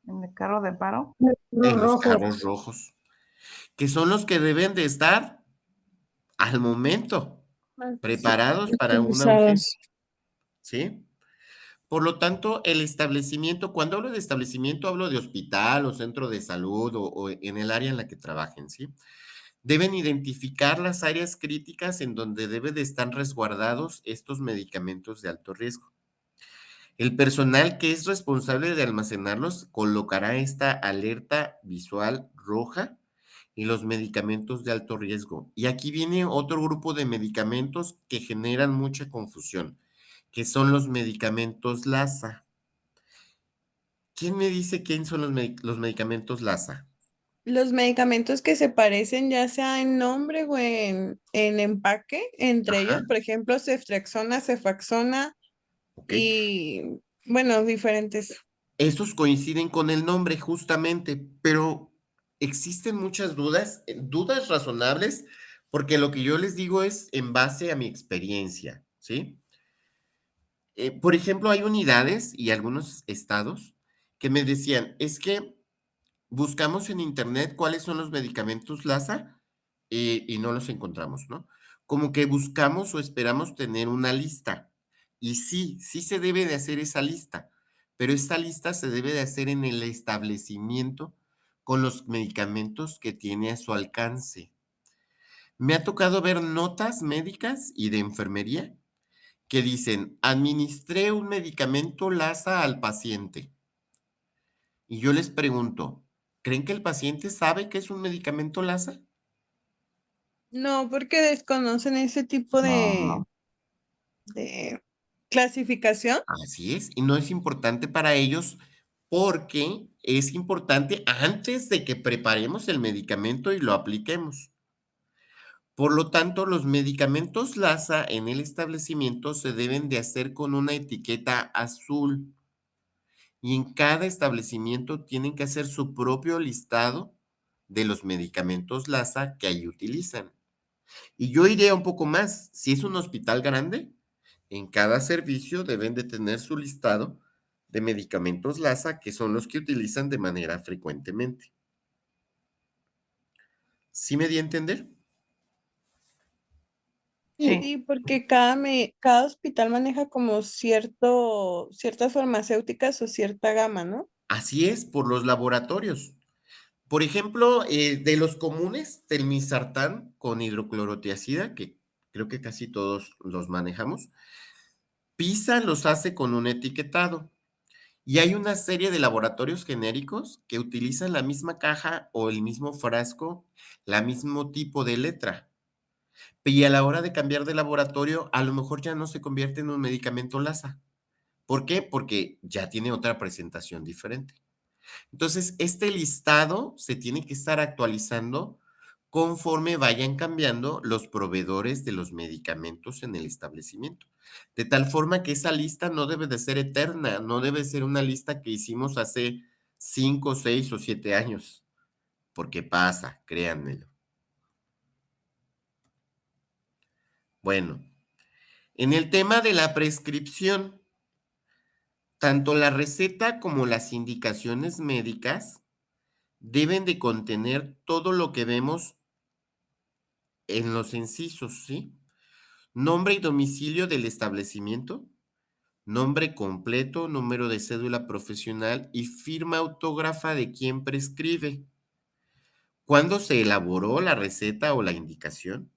¿En el carro de paro? En los carros rojos, que son los que deben de estar al momento, preparados para una urgencia, ¿sí? Por lo tanto, el establecimiento, cuando hablo de establecimiento, hablo de hospital o centro de salud o en el área en la que trabajen, ¿sí? Deben identificar las áreas críticas en donde deben de estar resguardados estos medicamentos de alto riesgo. El personal que es responsable de almacenarlos colocará esta alerta visual roja y los medicamentos de alto riesgo. Y aquí viene otro grupo de medicamentos que generan mucha confusión, que son los medicamentos LASA. ¿Quién me dice quién son los medicamentos LASA? Los medicamentos que se parecen ya sea en nombre o en empaque, entre Ajá, ellos, por ejemplo, ceftriaxona, cefaxona ok. y, bueno, diferentes. Esos coinciden con el nombre justamente, pero existen muchas dudas, dudas razonables, porque lo que yo les digo es en base a mi experiencia, ¿sí? Por ejemplo, hay unidades y algunos estados que me decían, es que buscamos en internet cuáles son los medicamentos LASA y no los encontramos, ¿no? Como que buscamos o esperamos tener una lista. Y sí, sí se debe de hacer esa lista, pero esta lista se debe de hacer en el establecimiento con los medicamentos que tiene a su alcance. Me ha tocado ver notas médicas y de enfermería que dicen, administré un medicamento LASA al paciente. Y yo les pregunto, ¿creen que el paciente sabe que es un medicamento LASA? No, porque desconocen ese tipo No. de clasificación. Así es, y no es importante para ellos porque es importante antes de que preparemos el medicamento y lo apliquemos. Por lo tanto, los medicamentos LASA en el establecimiento se deben de hacer con una etiqueta azul y en cada establecimiento tienen que hacer su propio listado de los medicamentos LASA que ahí utilizan. Y yo iré un poco más. Si es un hospital grande, en cada servicio deben de tener su listado de medicamentos LASA que son los que utilizan de manera frecuentemente. ¿Sí me di a entender? Sí. Sí, porque cada hospital maneja como ciertas farmacéuticas o cierta gama, ¿no? Así es, por los laboratorios. Por ejemplo, de los comunes, telmisartán con hidroclorotiazida, que creo que casi todos los manejamos. PISA los hace con un etiquetado. Y hay una serie de laboratorios genéricos que utilizan la misma caja o el mismo frasco, la mismo tipo de letra. Y a la hora de cambiar de laboratorio, a lo mejor ya no se convierte en un medicamento LASA. ¿Por qué? Porque ya tiene otra presentación diferente. Entonces, este listado se tiene que estar actualizando conforme vayan cambiando los proveedores de los medicamentos en el establecimiento. De tal forma que esa lista no debe de ser eterna, no debe ser una lista que hicimos hace 5, 6 o 7 años, porque pasa, créanmelo. Bueno, en el tema de la prescripción, tanto la receta como las indicaciones médicas deben de contener todo lo que vemos en los incisos, ¿sí? Nombre y domicilio del establecimiento, nombre completo, número de cédula profesional y firma autógrafa de quien prescribe. Cuando se elaboró la receta o la indicación,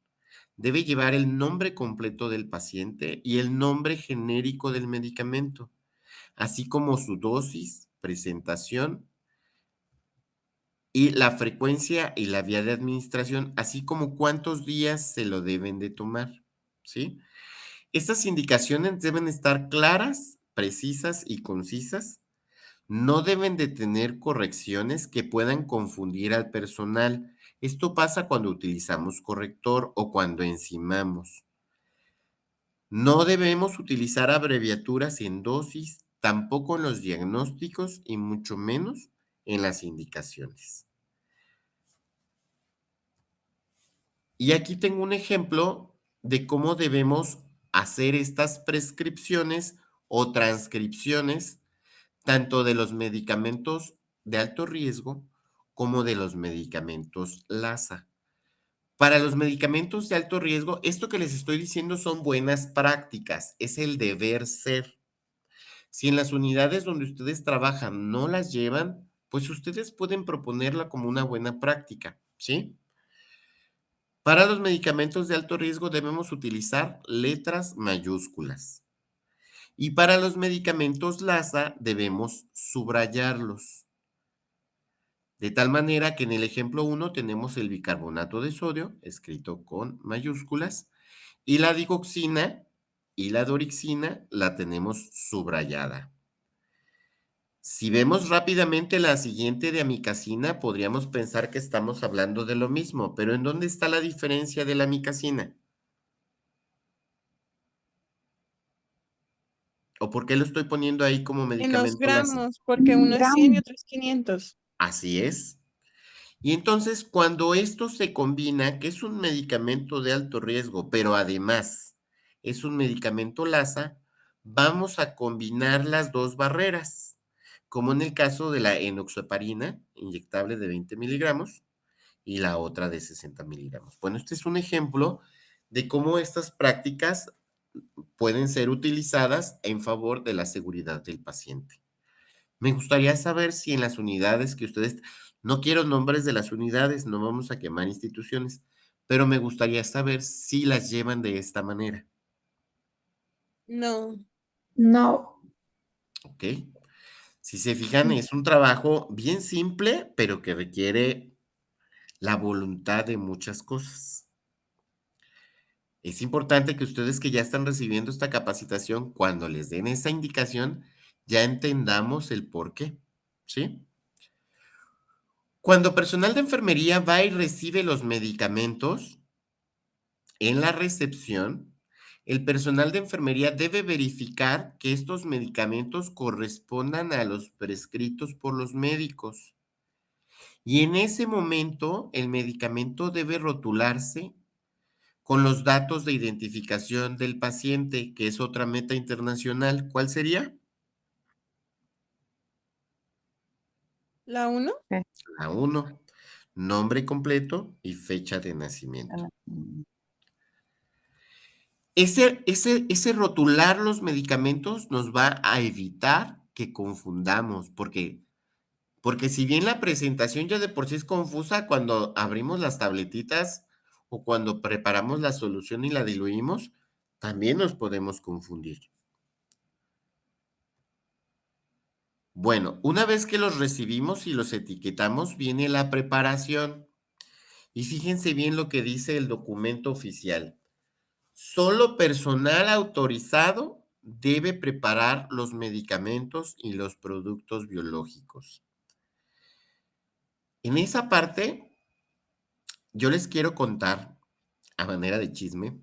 debe llevar el nombre completo del paciente y el nombre genérico del medicamento, así como su dosis, presentación y la frecuencia y la vía de administración, así como cuántos días se lo deben de tomar, ¿sí? Estas indicaciones deben estar claras, precisas y concisas. No deben de tener correcciones que puedan confundir al personal. Esto pasa cuando utilizamos corrector o cuando encimamos. No debemos utilizar abreviaturas en dosis, tampoco en los diagnósticos y mucho menos en las indicaciones. Y aquí tengo un ejemplo de cómo debemos hacer estas prescripciones o transcripciones, tanto de los medicamentos de alto riesgo como de los medicamentos LASA. Para los medicamentos de alto riesgo, esto que les estoy diciendo son buenas prácticas, es el deber ser. Si en las unidades donde ustedes trabajan no las llevan, pues ustedes pueden proponerla como una buena práctica, ¿sí? Para los medicamentos de alto riesgo debemos utilizar letras mayúsculas. Y para los medicamentos LASA debemos subrayarlos. De tal manera que en el ejemplo 1 tenemos el bicarbonato de sodio, escrito con mayúsculas, y la digoxina y la dorixina la tenemos subrayada. Si vemos rápidamente la siguiente de amicacina, podríamos pensar que estamos hablando de lo mismo, pero ¿en dónde está la diferencia de la amicacina? ¿O por qué lo estoy poniendo ahí como En los medicamento LASA? gramos, porque uno es 100 y otro es 500. Así es. Y entonces, cuando esto se combina, que es un medicamento de alto riesgo, pero además es un medicamento LASA, vamos a combinar las dos barreras, como en el caso de la enoxaparina, inyectable de 20 miligramos, y la otra de 60 miligramos. Bueno, este es un ejemplo de cómo estas prácticas pueden ser utilizadas en favor de la seguridad del paciente. Me gustaría saber si en las unidades que ustedes, no quiero nombres de las unidades, no vamos a quemar instituciones, pero me gustaría saber si las llevan de esta manera, No. No. ¿ok? Si se fijan, es un trabajo bien simple, pero que requiere la voluntad de muchas cosas. Es importante que ustedes que ya están recibiendo esta capacitación, cuando les den esa indicación, ya entendamos el por qué, ¿sí? Cuando personal de enfermería va y recibe los medicamentos en la recepción, el personal de enfermería debe verificar que estos medicamentos correspondan a los prescritos por los médicos. Y en ese momento, el medicamento debe rotularse con los datos de identificación del paciente, que es otra meta internacional. ¿Cuál sería? ¿La 1? La 1, nombre completo y fecha de nacimiento. Ese rotular los medicamentos nos va a evitar que confundamos, porque Porque si bien la presentación ya de por sí es confusa cuando abrimos las tabletitas o cuando preparamos la solución y la diluimos, también nos podemos confundir. Bueno, una vez que los recibimos y los etiquetamos, viene la preparación. Y fíjense bien lo que dice el documento oficial. Solo personal autorizado debe preparar los medicamentos y los productos biológicos. En esa parte, yo les quiero contar, a manera de chisme,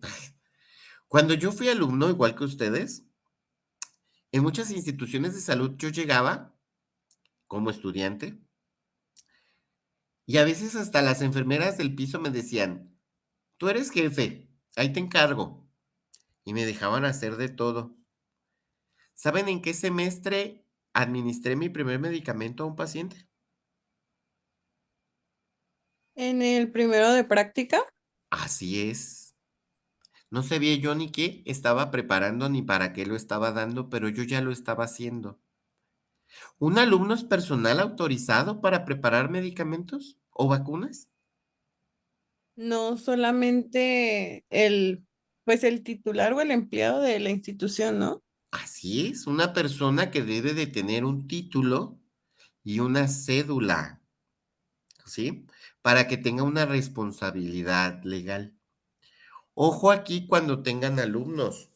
cuando yo fui alumno, igual que ustedes, en muchas instituciones de salud yo llegaba como estudiante y a veces hasta las enfermeras del piso me decían, tú eres jefe, ahí te encargo. Y me dejaban hacer de todo. ¿Saben en qué semestre administré mi primer medicamento a un paciente? En el primero de práctica, Así es. No sabía yo ni qué estaba preparando ni para qué lo estaba dando, pero yo ya lo estaba haciendo. ¿Un alumno es personal autorizado para preparar medicamentos o vacunas? no solamente pues el titular o el empleado de la institución, ¿no? Así es, una persona que debe de tener un título y una cédula, ¿sí? Para que tenga una responsabilidad legal. Ojo aquí cuando tengan alumnos.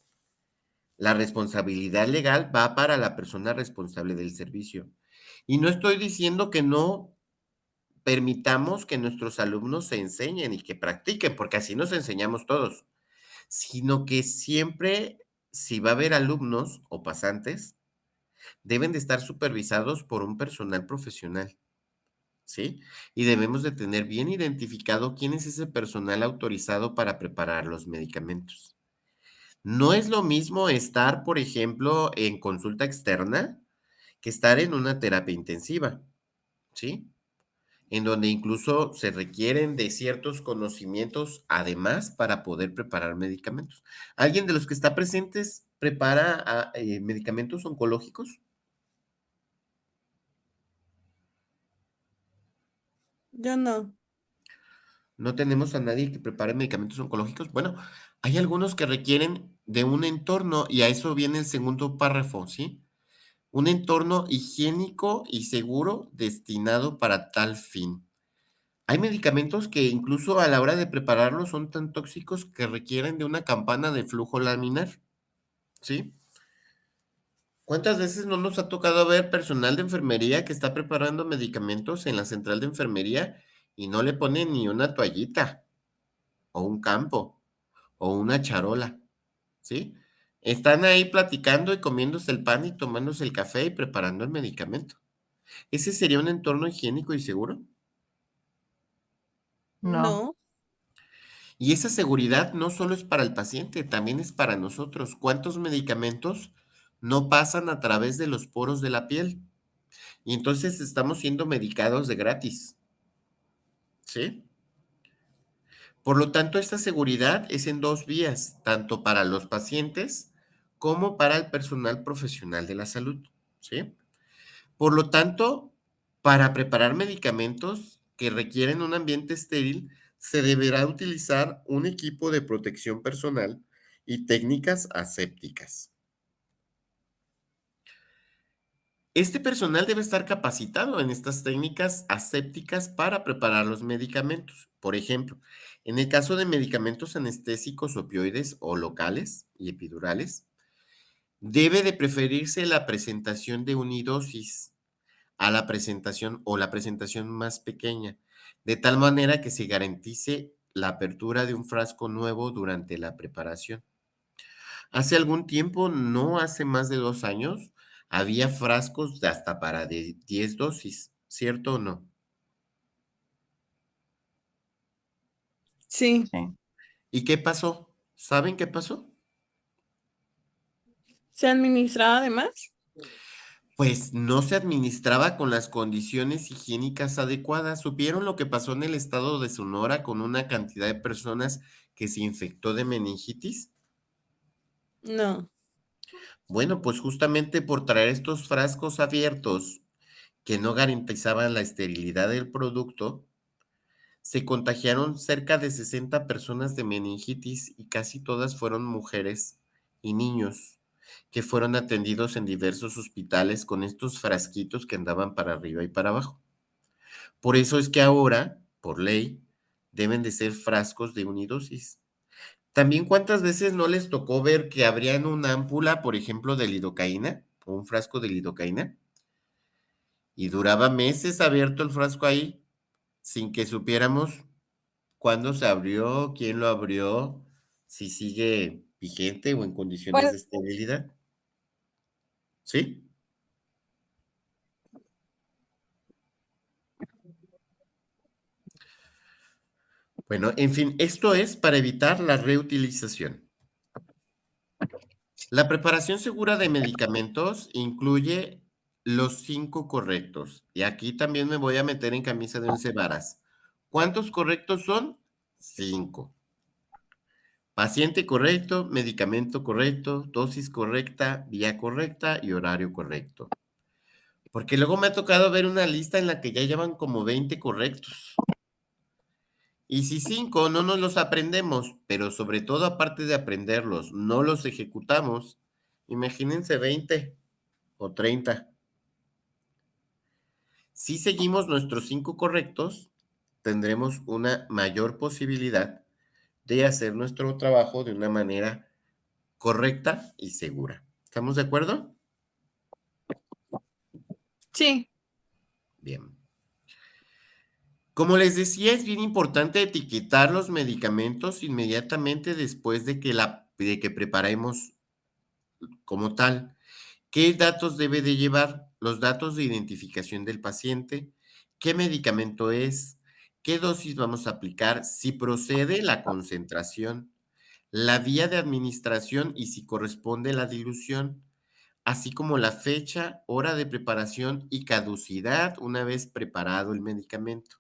La responsabilidad legal va para la persona responsable del servicio. Y no estoy diciendo que no permitamos que nuestros alumnos se enseñen y que practiquen, porque así nos enseñamos todos, sino que siempre, si va a haber alumnos o pasantes, deben de estar supervisados por un personal profesional, ¿sí? Y debemos de tener bien identificado quién es ese personal autorizado para preparar los medicamentos. No es lo mismo estar, por ejemplo, en consulta externa que estar en una terapia intensiva, ¿sí? En donde incluso se requieren de ciertos conocimientos además para poder preparar medicamentos. ¿Alguien de los que está presentes prepara medicamentos oncológicos? Yo no. No tenemos a nadie que prepare medicamentos oncológicos. Bueno, hay algunos que requieren de un entorno y a eso viene el segundo párrafo, ¿sí? Un entorno higiénico y seguro destinado para tal fin. Hay medicamentos que incluso a la hora de prepararlos son tan tóxicos que requieren de una campana de flujo laminar, ¿sí? ¿Cuántas veces no nos ha tocado ver personal de enfermería que está preparando medicamentos en la central de enfermería y no le pone ni una toallita o un campo o una charola, ¿sí? Están ahí platicando y comiéndose el pan y tomándose el café y preparando el medicamento. ¿Ese sería un entorno higiénico y seguro? No, No, Y esa seguridad no solo es para el paciente, también es para nosotros. ¿Cuántos medicamentos no pasan a través de los poros de la piel? Y entonces estamos siendo medicados de gratis, ¿sí? Por lo tanto, esta seguridad es en dos vías, tanto para los pacientes como para el personal profesional de la salud, ¿sí? Por lo tanto, para preparar medicamentos que requieren un ambiente estéril, se deberá utilizar un equipo de protección personal y técnicas asépticas. Este personal debe estar capacitado en estas técnicas asépticas para preparar los medicamentos. Por ejemplo, en el caso de medicamentos anestésicos opioides o locales y epidurales, debe de preferirse la presentación de unidosis a la presentación o la presentación más pequeña, de tal manera que se garantice la apertura de un frasco nuevo durante la preparación. Hace algún tiempo, no hace más de 2 años, había frascos de hasta para de 10 dosis, ¿cierto o no? sí, sí. ¿Y qué pasó? ¿Saben qué pasó? se administraba además. Pues no se administraba con las condiciones higiénicas adecuadas. ¿Supieron lo que pasó en el estado de Sonora con una cantidad de personas que se infectó de meningitis? No, Bueno, pues justamente por traer estos frascos abiertos que no garantizaban la esterilidad del producto, se contagiaron cerca de 60 personas de meningitis y casi todas fueron mujeres y niños que fueron atendidos en diversos hospitales con estos frasquitos que andaban para arriba y para abajo. Por eso es que ahora, por ley, deben de ser frascos de unidosis. También, ¿cuántas veces no les tocó ver que abrían una ámpula, por ejemplo, de lidocaína o un frasco de lidocaína y duraba meses abierto el frasco ahí sin que supiéramos cuándo se abrió, quién lo abrió, si sigue vigente o en condiciones Bueno, de esterilidad? ¿Sí? Bueno, en fin, esto es para evitar la reutilización. La preparación segura de medicamentos incluye los 5 correctos. Y aquí también me voy a meter en camisa de once varas. ¿Cuántos correctos son? 5. Paciente correcto, medicamento correcto, dosis correcta, vía correcta y horario correcto. Porque luego me ha tocado ver una lista en la que ya llevan como 20 correctos. Y si 5 no nos los aprendemos, pero sobre todo aparte de aprenderlos, no los ejecutamos, imagínense 20 o 30. Si seguimos nuestros 5 correctos, tendremos una mayor posibilidad de hacer nuestro trabajo de una manera correcta y segura. ¿Estamos de acuerdo? Sí, Bien. Como les decía, es bien importante etiquetar los medicamentos inmediatamente después de que preparemos como tal. ¿Qué datos debe de llevar? Los datos de identificación del paciente, qué medicamento es, qué dosis vamos a aplicar, si procede la concentración, la vía de administración y si corresponde la dilución, así como la fecha, hora de preparación y caducidad una vez preparado el medicamento.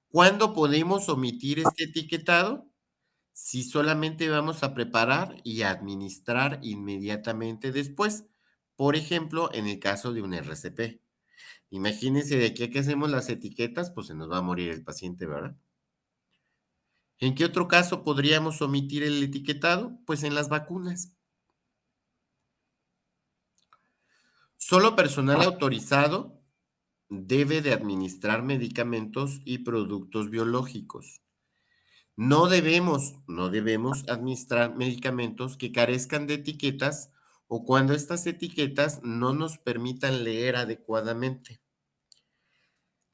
¿Cuándo podemos omitir este etiquetado? Si solamente vamos a preparar y administrar inmediatamente después. Por ejemplo, en el caso de un RCP. Imagínense de aquí a que hacemos las etiquetas, pues se nos va a morir el paciente, ¿verdad? ¿En qué otro caso podríamos omitir el etiquetado? Pues en las vacunas. Solo personal autorizado debe de administrar medicamentos y productos biológicos. No debemos administrar medicamentos que carezcan de etiquetas o cuando estas etiquetas no nos permitan leer adecuadamente.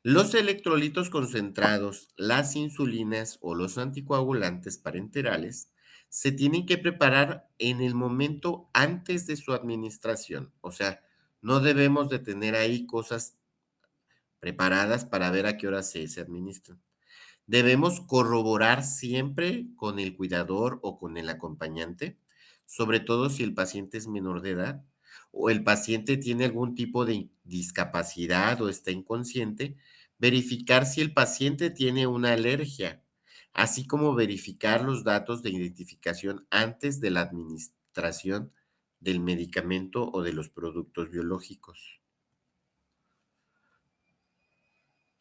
Los electrolitos concentrados, las insulinas o los anticoagulantes parenterales se tienen que preparar en el momento antes de su administración. O sea, no debemos de tener ahí cosas preparadas para ver a qué hora se administran. Debemos corroborar siempre con el cuidador o con el acompañante, sobre todo si el paciente es menor de edad o el paciente tiene algún tipo de discapacidad o está inconsciente, verificar si el paciente tiene una alergia, así como verificar los datos de identificación antes de la administración del medicamento o de los productos biológicos.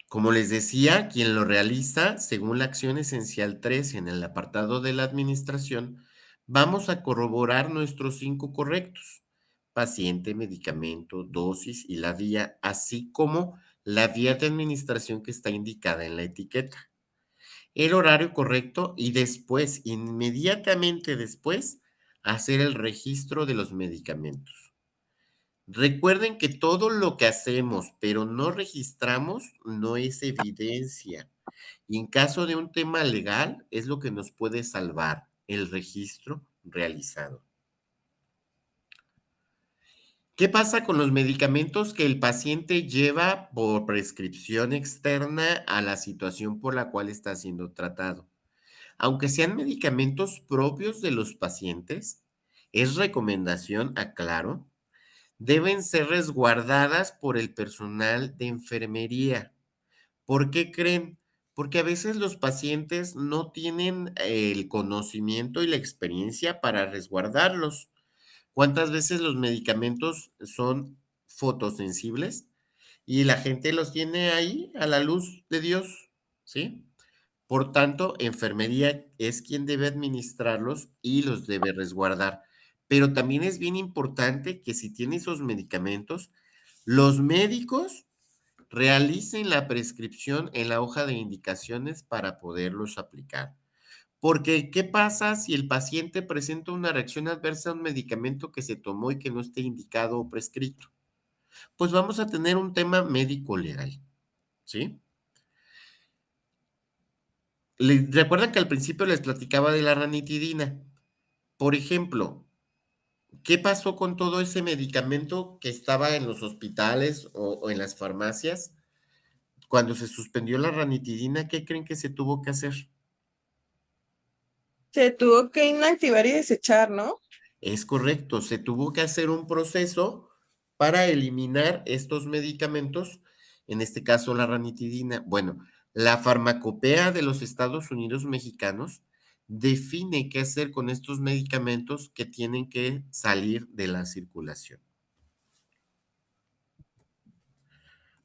Como les decía, quien lo realiza, según la acción esencial 3 en el apartado de la administración, vamos a corroborar nuestros 5 correctos: paciente, medicamento, dosis y la vía, así como la vía de administración que está indicada en la etiqueta, el horario correcto y después, inmediatamente después, hacer el registro de los medicamentos. Recuerden que todo lo que hacemos, pero no registramos, no es evidencia. Y en caso de un tema legal, es lo que nos puede salvar, el registro realizado. ¿Qué pasa con los medicamentos que el paciente lleva por prescripción externa a la situación por la cual está siendo tratado? Aunque sean medicamentos propios de los pacientes, es recomendación, aclaro, deben ser resguardadas por el personal de enfermería. ¿Por qué creen? Porque a veces los pacientes no tienen el conocimiento y la experiencia para resguardarlos. ¿Cuántas veces los medicamentos son fotosensibles? y la gente los tiene ahí a la luz de Dios, ¿sí? Por tanto, enfermería es quien debe administrarlos y los debe resguardar. Pero también es bien importante que si tiene esos medicamentos, los médicos realicen la prescripción en la hoja de indicaciones para poderlos aplicar. Porque, ¿qué pasa si el paciente presenta una reacción adversa a un medicamento que se tomó y que no esté indicado o prescrito? Pues vamos a tener un tema médico legal, ¿sí? ¿Recuerdan que al principio les platicaba de la ranitidina? Por ejemplo, ¿qué pasó con todo ese medicamento que estaba en los hospitales o en las farmacias? Cuando se suspendió la ranitidina, ¿qué creen que se tuvo que hacer? Se tuvo que inactivar y desechar, ¿no? Es correcto, se tuvo que hacer un proceso para eliminar estos medicamentos, en este caso la ranitidina. Bueno, la farmacopea de los Estados Unidos mexicanos define qué hacer con estos medicamentos que tienen que salir de la circulación.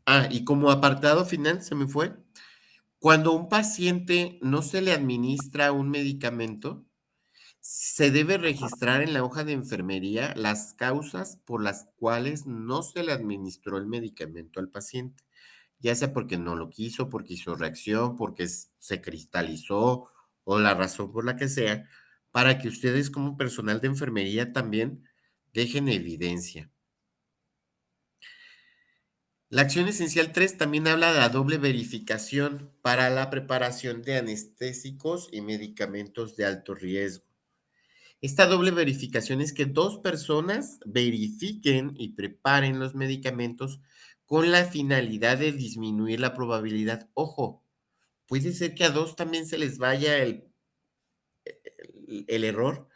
Ah, y como apartado final, se me fue, cuando a un paciente no se le administra un medicamento, se debe registrar en la hoja de enfermería las causas por las cuales no se le administró el medicamento al paciente, ya sea porque no lo quiso, porque hizo reacción, porque se cristalizó o la razón por la que sea, para que ustedes como personal de enfermería también dejen evidencia. La acción esencial 3 también habla de la doble verificación para la preparación de anestésicos y medicamentos de alto riesgo. Esta doble verificación es que dos personas verifiquen y preparen los medicamentos con la finalidad de disminuir la probabilidad. Ojo, puede ser que a dos también se les vaya el error,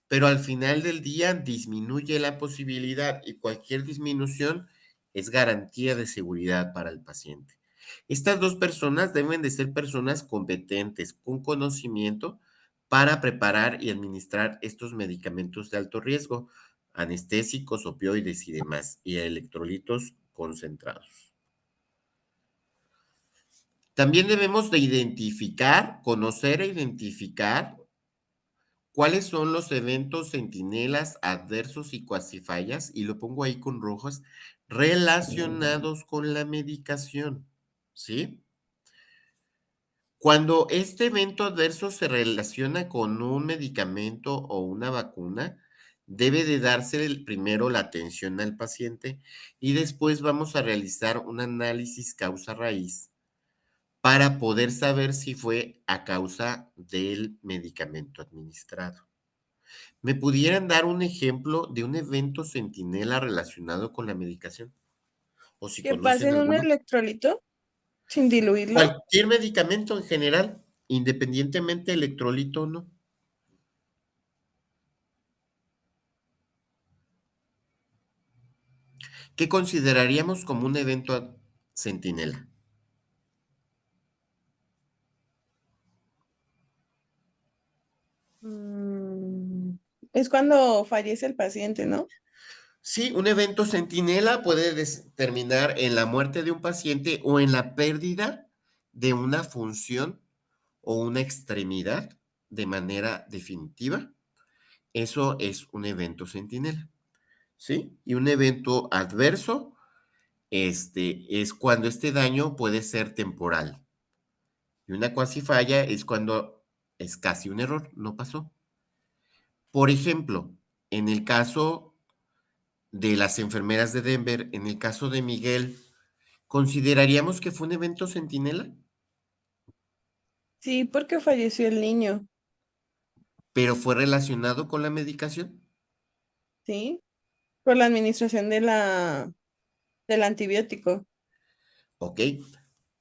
pero al final del día disminuye la posibilidad y cualquier disminución es garantía de seguridad para el paciente. Estas dos personas deben de ser personas competentes, con conocimiento para preparar y administrar estos medicamentos de alto riesgo, anestésicos, opioides y demás, y electrolitos concentrados. También debemos de identificar, conocer e identificar ¿cuáles son los eventos centinelas adversos y cuasifallas? Y lo pongo ahí con rojos, relacionados con la medicación, ¿sí? Cuando este evento adverso se relaciona con un medicamento o una vacuna, debe de darse primero la atención al paciente y después vamos a realizar un análisis causa-raíz para poder saber si fue a causa del medicamento administrado. ¿Me pudieran dar un ejemplo de un evento centinela relacionado con la medicación? O si Que conocen pasen un alguno. electrolito sin diluirlo. Cualquier medicamento en general, independientemente electrolito o no. ¿Qué consideraríamos como un evento centinela? Mm, Es cuando fallece el paciente, ¿no? Sí, un evento centinela puede terminar en la muerte de un paciente o en la pérdida de una función o una extremidad de manera definitiva. Eso es un evento centinela, ¿sí? Y un evento adverso, es cuando este daño puede ser temporal. Y una cuasi falla es cuando es casi un error, no pasó. Por ejemplo, en el caso de las enfermeras de Denver, en el caso de Miguel, ¿consideraríamos que fue un evento centinela? Sí, porque falleció el niño, Pero fue relacionado con la medicación, ¿sí? Por la administración del antibiótico, ¿ok?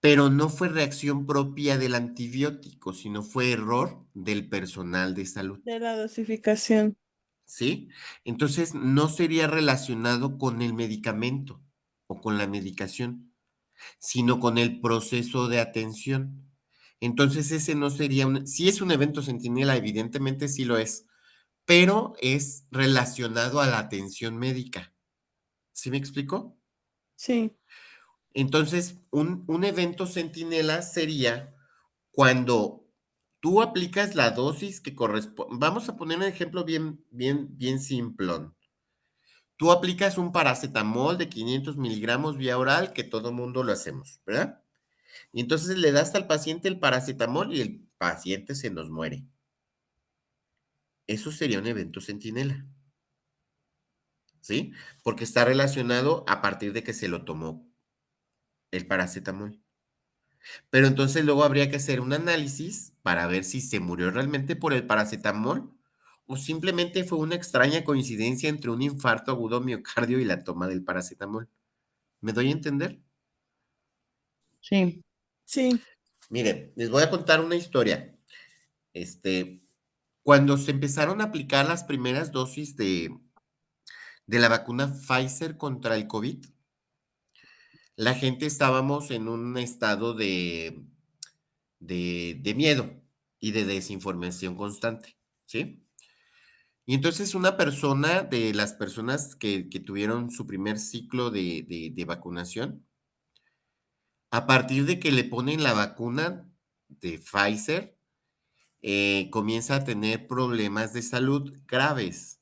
Pero no fue reacción propia del antibiótico, sino fue error del personal de salud, de la dosificación. ¿sí? Entonces, no sería relacionado con el medicamento o con la medicación, sino con el proceso de atención. Entonces, ese no sería sí es un evento centinela, evidentemente sí lo es, pero es relacionado a la atención médica. ¿Sí me explico? Sí, Entonces, un evento centinela sería cuando tú aplicas la dosis que corresponde. Vamos a poner un ejemplo bien simplón. Tú aplicas un paracetamol de 500 miligramos vía oral, que todo mundo lo hacemos, ¿verdad? Y entonces le das al paciente el paracetamol y el paciente se nos muere. Eso sería un evento centinela, ¿sí? Porque está relacionado a partir de que se lo tomó el paracetamol. Pero entonces luego habría que hacer un análisis para ver si se murió realmente por el paracetamol o simplemente fue una extraña coincidencia entre un infarto agudo miocardio y la toma del paracetamol. ¿Me doy a entender? Sí. Sí. Miren, les voy a contar una historia. Cuando se empezaron a aplicar las primeras dosis de la vacuna Pfizer contra el COVID, la gente estábamos en un estado de miedo y de desinformación constante, ¿sí? Y entonces una persona de las personas que tuvieron su primer ciclo de vacunación, a partir de que le ponen la vacuna de Pfizer, comienza a tener problemas de salud graves.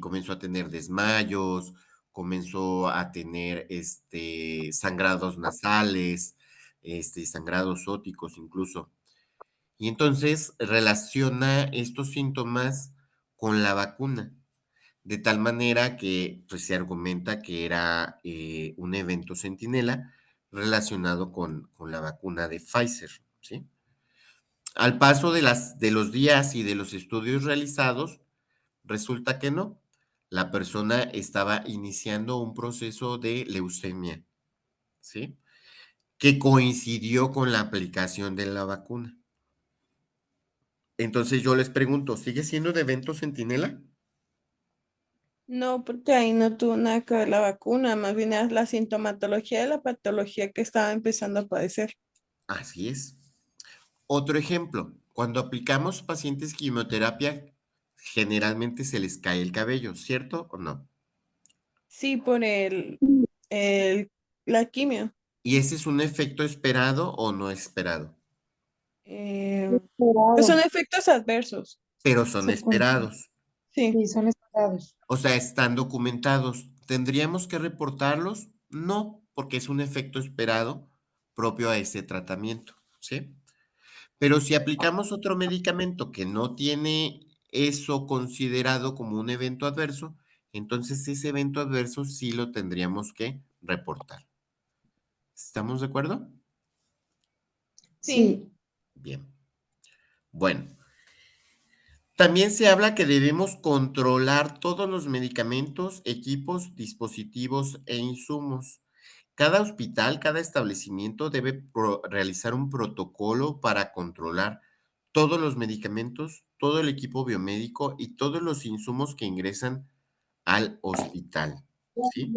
Comenzó a tener desmayos, comenzó a tener sangrados nasales, sangrados óticos incluso. Y entonces relaciona estos síntomas con la vacuna, de tal manera que pues, se argumenta que era un evento centinela relacionado con la vacuna de Pfizer, ¿sí? Al paso de los días y de los estudios realizados, resulta que no. La persona estaba iniciando un proceso de leucemia, ¿sí? Que coincidió con la aplicación de la vacuna. Entonces yo les pregunto, ¿sigue siendo de evento centinela? No, porque ahí no tuvo nada que ver la vacuna, más bien es la sintomatología de la patología que estaba empezando a padecer. Así es. Otro ejemplo, cuando aplicamos pacientes quimioterapia, generalmente se les cae el cabello, ¿cierto o no? Sí, por el, la quimio. ¿Y ese es un efecto esperado o no esperado? Pues son efectos adversos. Pero son Secundario. esperados. Sí, Sí, son esperados. O sea, están documentados. ¿Tendríamos que reportarlos? No, porque es un efecto esperado propio a ese tratamiento, ¿sí? Pero si aplicamos otro medicamento que no tiene eso considerado como un evento adverso, entonces ese evento adverso sí lo tendríamos que reportar. ¿Estamos de acuerdo? sí. Sí. Bien. Bueno, también se habla que debemos controlar todos los medicamentos, equipos, dispositivos e insumos. Cada hospital, cada establecimiento debe realizar un protocolo para controlar todos los medicamentos, todo el equipo biomédico y todos los insumos que ingresan al hospital, ¿sí?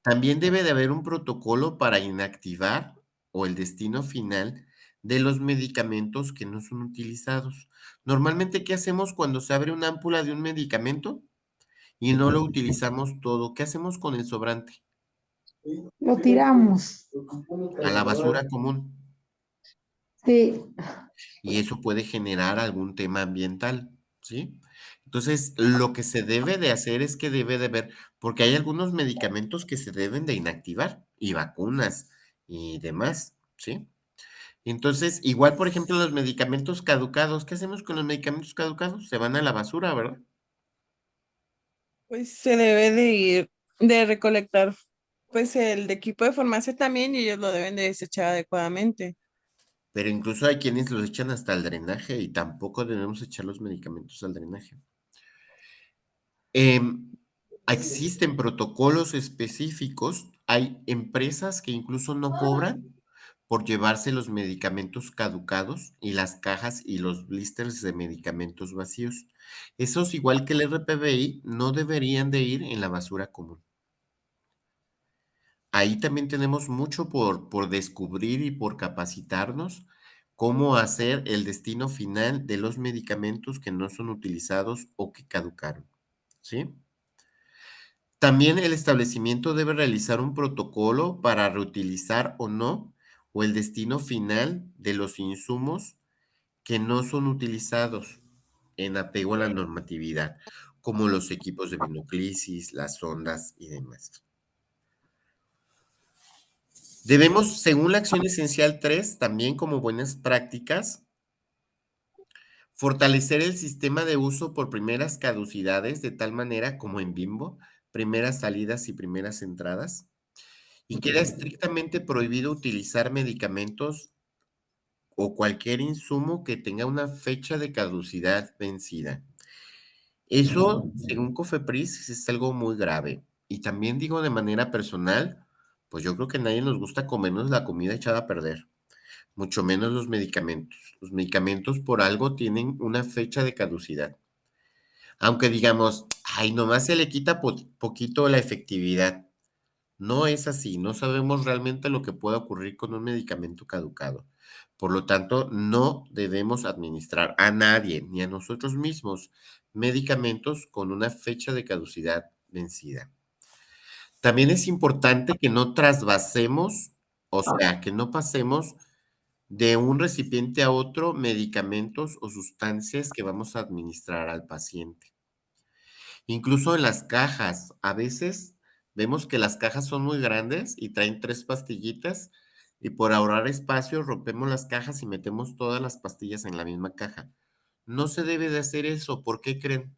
También debe de haber un protocolo para inactivar o el destino final de los medicamentos que no son utilizados. Normalmente, ¿qué hacemos cuando se abre una ámpula de un medicamento y no lo utilizamos todo? ¿Qué hacemos con el sobrante? Lo tiramos. A la basura común. Sí. Y eso puede generar algún tema ambiental, ¿sí? Entonces, lo que se debe de hacer es que debe de haber, porque hay algunos medicamentos que se deben de inactivar y vacunas y demás, ¿sí? Entonces, igual, por ejemplo, los medicamentos caducados, ¿qué hacemos con los medicamentos caducados? Se van a la basura, ¿verdad? Pues se debe de ir, de recolectar, pues el de equipo de farmacia también y ellos lo deben de desechar adecuadamente. Pero incluso hay quienes los echan hasta el drenaje y tampoco debemos echar los medicamentos al drenaje. Em, Existen protocolos específicos, hay empresas que incluso no cobran por llevarse los medicamentos caducados y las cajas y los blisters de medicamentos vacíos. Esos, igual que el RPBI, no deberían de ir en la basura común. Ahí también tenemos mucho por descubrir y por capacitarnos cómo hacer el destino final de los medicamentos que no son utilizados o que caducaron, ¿sí? También el establecimiento debe realizar un protocolo para reutilizar o no, o el destino final de los insumos que no son utilizados en apego a la normatividad, como los equipos de binoclisis, las sondas y demás. Debemos, según la acción esencial 3, también como buenas prácticas, fortalecer el sistema de uso por primeras caducidades, de tal manera como en Bimbo, primeras salidas y primeras entradas, y queda estrictamente prohibido utilizar medicamentos o cualquier insumo que tenga una fecha de caducidad vencida. Eso, según Cofepris, es algo muy grave. Y también digo de manera personal, pues yo creo que a nadie nos gusta comernos la comida echada a perder, mucho menos los medicamentos. Los medicamentos por algo tienen una fecha de caducidad. Aunque digamos, ay, nomás se le quita poquito la efectividad. No es así, no sabemos realmente lo que puede ocurrir con un medicamento caducado. Por lo tanto, no debemos administrar a nadie, ni a nosotros mismos, medicamentos con una fecha de caducidad vencida. También es importante que no trasvasemos, o sea, que no pasemos de un recipiente a otro medicamentos o sustancias que vamos a administrar al paciente. Incluso en las cajas, a veces vemos que las cajas son muy grandes y traen 3 pastillitas y por ahorrar espacio rompemos las cajas y metemos todas las pastillas en la misma caja. No se debe de hacer eso, ¿por qué creen?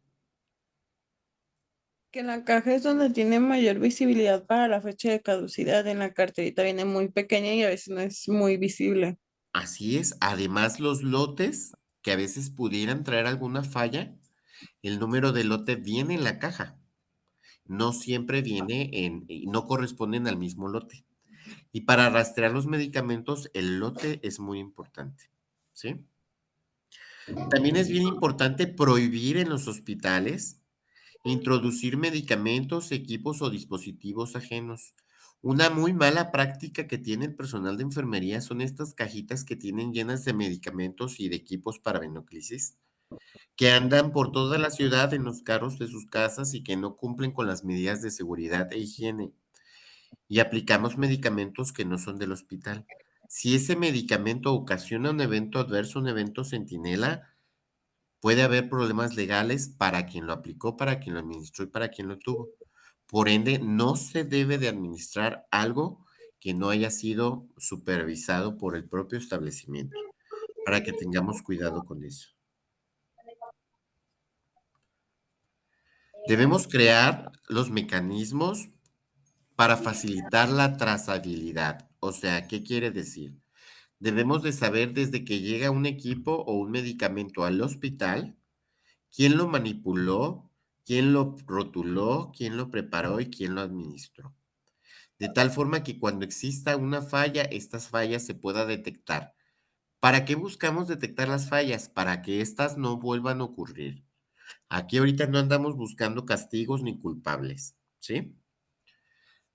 Que en la caja es donde tiene mayor visibilidad para la fecha de caducidad. En la carterita viene muy pequeña y a veces no es muy visible. Así es, además los lotes que a veces pudieran traer alguna falla, el número de lote viene en la caja, no siempre viene no corresponden al mismo lote. Y para rastrear los medicamentos, el lote es muy importante, ¿sí? También es bien importante prohibir en los hospitales introducir medicamentos, equipos o dispositivos ajenos. Una muy mala práctica que tiene el personal de enfermería son estas cajitas que tienen llenas de medicamentos y de equipos para venoclisis, que andan por toda la ciudad en los carros de sus casas y que no cumplen con las medidas de seguridad e higiene. Y aplicamos medicamentos que no son del hospital. Si ese medicamento ocasiona un evento adverso, un evento centinela, puede haber problemas legales para quien lo aplicó, para quien lo administró y para quien lo tuvo. Por ende, no se debe de administrar algo que no haya sido supervisado por el propio establecimiento, para que tengamos cuidado con eso. Debemos crear los mecanismos para facilitar la trazabilidad. O sea, ¿qué quiere decir? Debemos de saber desde que llega un equipo o un medicamento al hospital, quién lo manipuló, quién lo rotuló, quién lo preparó y quién lo administró. De tal forma que cuando exista una falla, estas fallas se pueda detectar. ¿Para qué buscamos detectar las fallas? Para que éstas no vuelvan a ocurrir. Aquí ahorita no andamos buscando castigos ni culpables, ¿sí?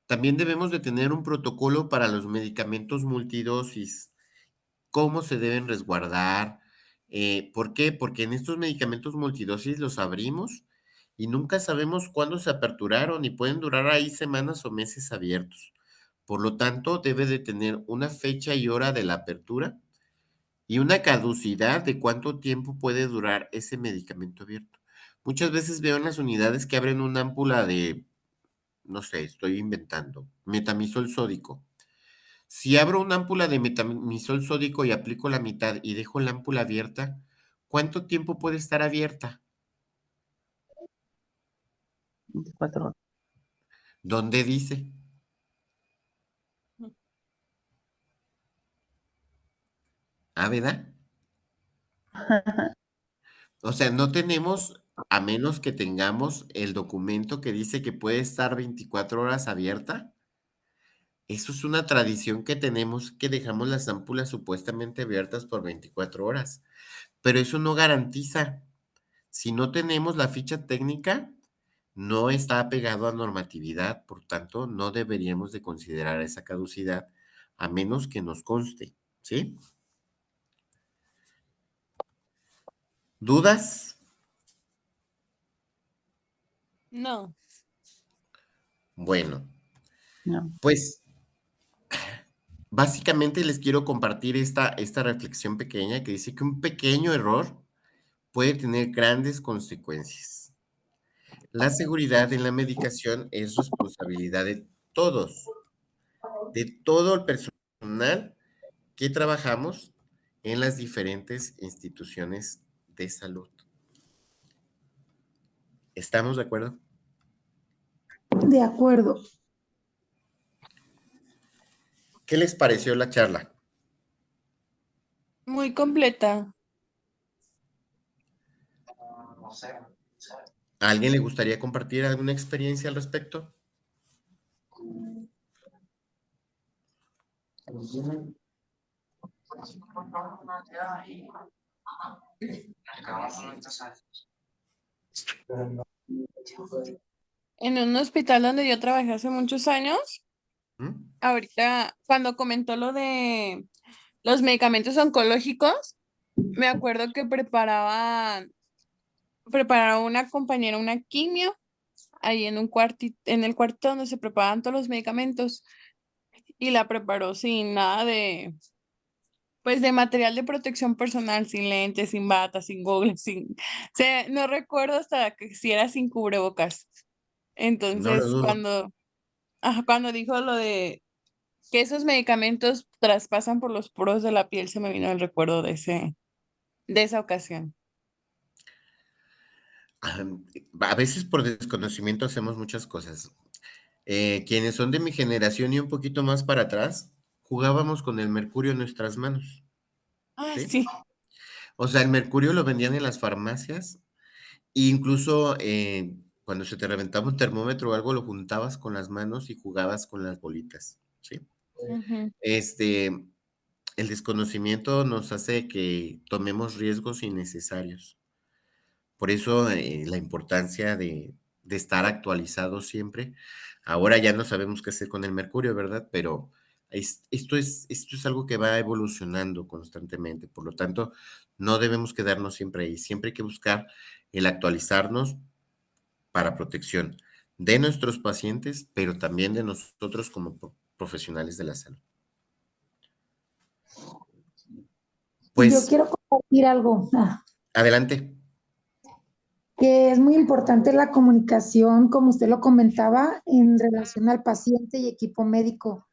También debemos de tener un protocolo para los medicamentos multidosis. ¿Cómo se deben resguardar? ¿Por qué? Porque en estos medicamentos multidosis los abrimos y nunca sabemos cuándo se aperturaron y pueden durar ahí semanas o meses abiertos. Por lo tanto, debe de tener una fecha y hora de la apertura y una caducidad de cuánto tiempo puede durar ese medicamento abierto. Muchas veces veo en las unidades que abren una ámpula de, no sé, estoy inventando, metamizol sódico. Si abro una ámpula de metamizol sódico y aplico la mitad y dejo la ámpula abierta, ¿cuánto tiempo puede estar abierta? 24 horas. ¿Dónde dice? ¿Ah, verdad? O sea, no tenemos, a menos que tengamos el documento que dice que puede estar 24 horas abierta. Eso es una tradición que tenemos, que dejamos las ámpulas supuestamente abiertas por 24 horas, pero eso no garantiza. Si no tenemos la ficha técnica, no está apegado a normatividad, por tanto, no deberíamos de considerar esa caducidad a menos que nos conste, ¿sí? ¿Dudas? No. Bueno, No. pues básicamente les quiero compartir esta reflexión pequeña que dice que un pequeño error puede tener grandes consecuencias. La seguridad en la medicación es responsabilidad de todo el personal que trabajamos en las diferentes instituciones de salud. ¿Estamos de acuerdo? De acuerdo. ¿Qué les pareció la charla? Muy completa. ¿A alguien le gustaría compartir alguna experiencia al respecto? En un hospital donde yo trabajé hace muchos años, ¿Mm? ahorita cuando comentó lo de los medicamentos oncológicos, me acuerdo que prepararon una compañera una quimio ahí en en el cuarto donde se preparaban todos los medicamentos y la preparó sin nada pues de material de protección personal, sin lentes, sin bata, sin goggles, o sea, no recuerdo hasta que si era sin cubrebocas. No lo Entonces, dudo. cuando dijo lo de que esos medicamentos traspasan por los poros de la piel, se me vino el recuerdo de esa ocasión. A veces por desconocimiento hacemos muchas cosas. Quienes son de mi generación y un poquito más para atrás, jugábamos con el mercurio en nuestras manos, Ah, ¿sí? sí. O sea, el mercurio lo vendían en las farmacias e incluso cuando se te reventaba un termómetro o algo, lo juntabas con las manos y jugabas con las bolitas, ¿sí? Ujú. El desconocimiento nos hace que tomemos riesgos innecesarios. Por eso la importancia de estar actualizados siempre. Ahora ya no sabemos qué hacer con el mercurio, ¿verdad? Pero esto es algo que va evolucionando constantemente. Por lo tanto, no debemos quedarnos siempre ahí. Siempre hay que buscar el actualizarnos para protección de nuestros pacientes, pero también de nosotros como profesionales de la salud. Yo Pues, quiero compartir algo, adelante. que es muy importante la comunicación, como usted lo comentaba, en relación al paciente y equipo médico.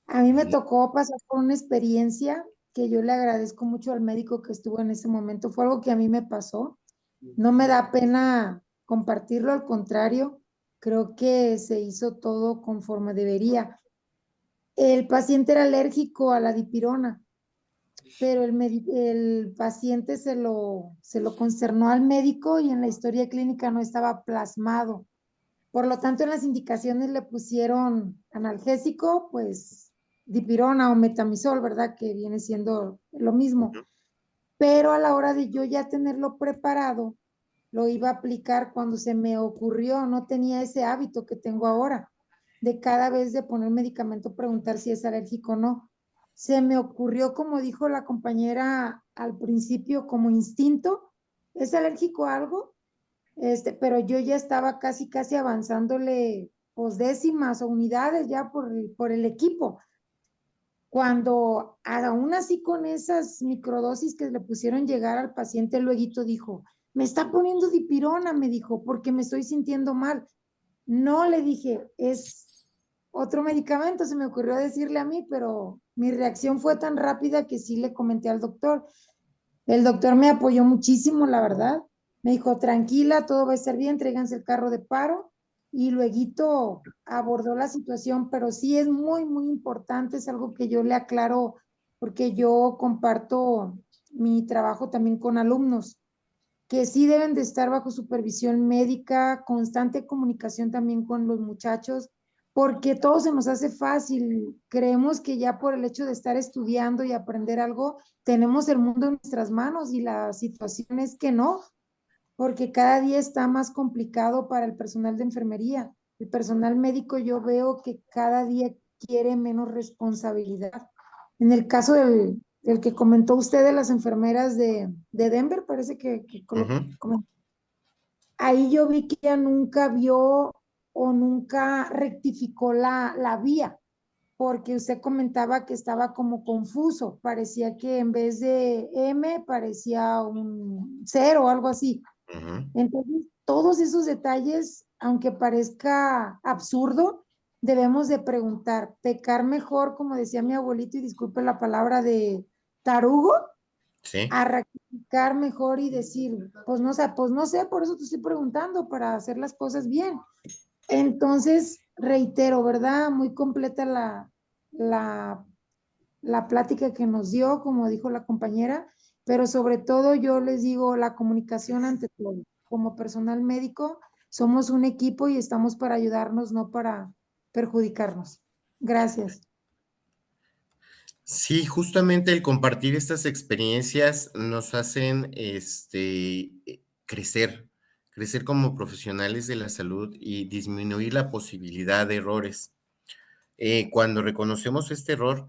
A mí me Ujú. tocó pasar por una experiencia que yo le agradezco mucho al médico que estuvo en ese momento. Fue algo que a mí me pasó. No me da pena compartirlo, al contrario, creo que se hizo todo conforme debería. El paciente era alérgico a la dipirona, pero el paciente se lo concernó al médico y en la historia clínica no estaba plasmado. Por lo tanto, en las indicaciones le pusieron analgésico, pues dipirona o metamizol, ¿verdad? Que viene siendo lo mismo. Pero a la hora de yo ya tenerlo preparado, lo iba a aplicar cuando se me ocurrió, no tenía ese hábito que tengo ahora, de cada vez de poner medicamento preguntar si es alérgico o no. Se me ocurrió, como dijo la compañera al principio, como instinto, ¿es alérgico a algo? Pero yo ya estaba casi avanzándole pues décimas o unidades ya por el equipo. Cuando aún así con esas microdosis que le pusieron llegar al paciente, luego dijo, me está poniendo dipirona, me dijo, porque me estoy sintiendo mal. No, le dije, es otro medicamento, se me ocurrió decirle a mí, pero mi reacción fue tan rápida que sí le comenté al doctor. El doctor me apoyó muchísimo, la verdad. Me dijo, tranquila, todo va a estar bien, tráiganse el carro de paro. Y luego abordó la situación, pero sí es muy importante, es algo que yo le aclaro porque yo comparto mi trabajo también con alumnos, que sí deben de estar bajo supervisión médica, constante comunicación también con los muchachos, porque todo se nos hace fácil. Creemos que ya por el hecho de estar estudiando y aprender algo, tenemos el mundo en nuestras manos y la situación es que no, porque cada día está más complicado para el personal de enfermería. El personal médico yo veo que cada día quiere menos responsabilidad. En el caso del que comentó usted de las enfermeras de Denver, parece que Ujú. ahí yo vi que ella nunca vio o nunca rectificó la vía, porque usted comentaba que estaba como confuso, parecía que en vez de M parecía un 0 o algo así. Ujú. Entonces, todos esos detalles, aunque parezca absurdo, debemos de preguntar, pecar mejor, como decía mi abuelito, y disculpe la palabra de tarugo, Sí. a rectificar mejor y decir, pues no sé, por eso te estoy preguntando, para hacer las cosas bien. Entonces, reitero, ¿verdad? Muy completa la plática que nos dio, como dijo la compañera, pero sobre todo yo les digo la comunicación ante todo. Como personal médico, somos un equipo y estamos para ayudarnos, no para perjudicarnos. Gracias. Sí, justamente el compartir estas experiencias nos hacen crecer como profesionales de la salud y disminuir la posibilidad de errores. Cuando reconocemos este error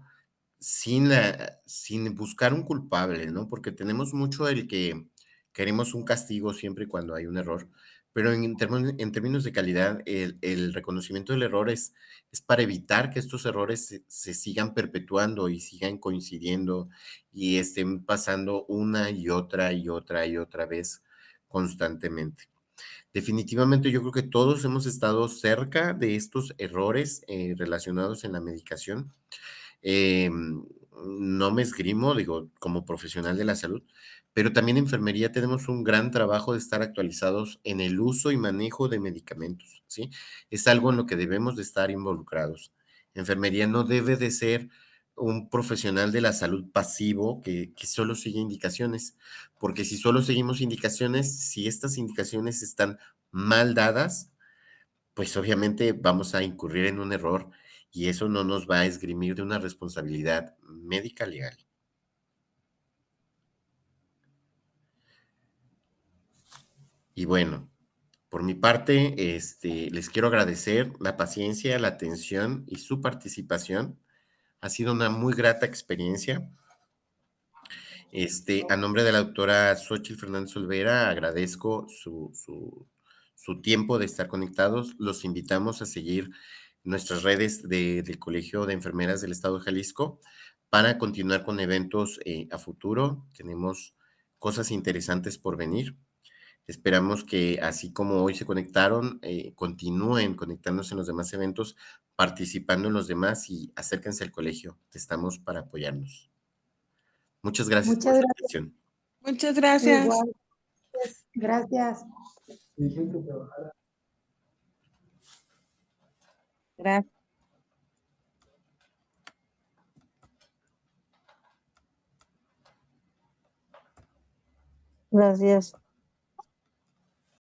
sin buscar un culpable, ¿no? Porque tenemos mucho el que queremos un castigo siempre cuando hay un error, pero en términos de calidad, el reconocimiento del error es para evitar que estos errores se sigan perpetuando y sigan coincidiendo y estén pasando una y otra y otra y otra vez constantemente. Definitivamente yo creo que todos hemos estado cerca de estos errores relacionados en la medicación. No me esgrimo, digo, como profesional de la salud, pero también en enfermería tenemos un gran trabajo de estar actualizados en el uso y manejo de medicamentos, ¿sí? Es algo en lo que debemos de estar involucrados. Enfermería no debe de ser un profesional de la salud pasivo que solo sigue indicaciones, porque si solo seguimos indicaciones, si estas indicaciones están mal dadas, pues obviamente vamos a incurrir en un error y eso no nos va a esgrimir de una responsabilidad médica legal. Y bueno, por mi parte, les quiero agradecer la paciencia, la atención y su participación. Ha sido una muy grata experiencia. A nombre de la doctora Xóchitl Fernández Olvera, agradezco su tiempo de estar conectados. Los invitamos a seguir nuestras redes del Colegio de Enfermeras del Estado de Jalisco para continuar con eventos a futuro. Tenemos cosas interesantes por venir. Esperamos que así como hoy se conectaron, continúen conectándose en los demás eventos, participando en los demás y acérquense al colegio. Estamos para apoyarnos. Muchas gracias por Muchas su gracias. atención. Muchas gracias. Igual, gracias. Gracias. Gracias.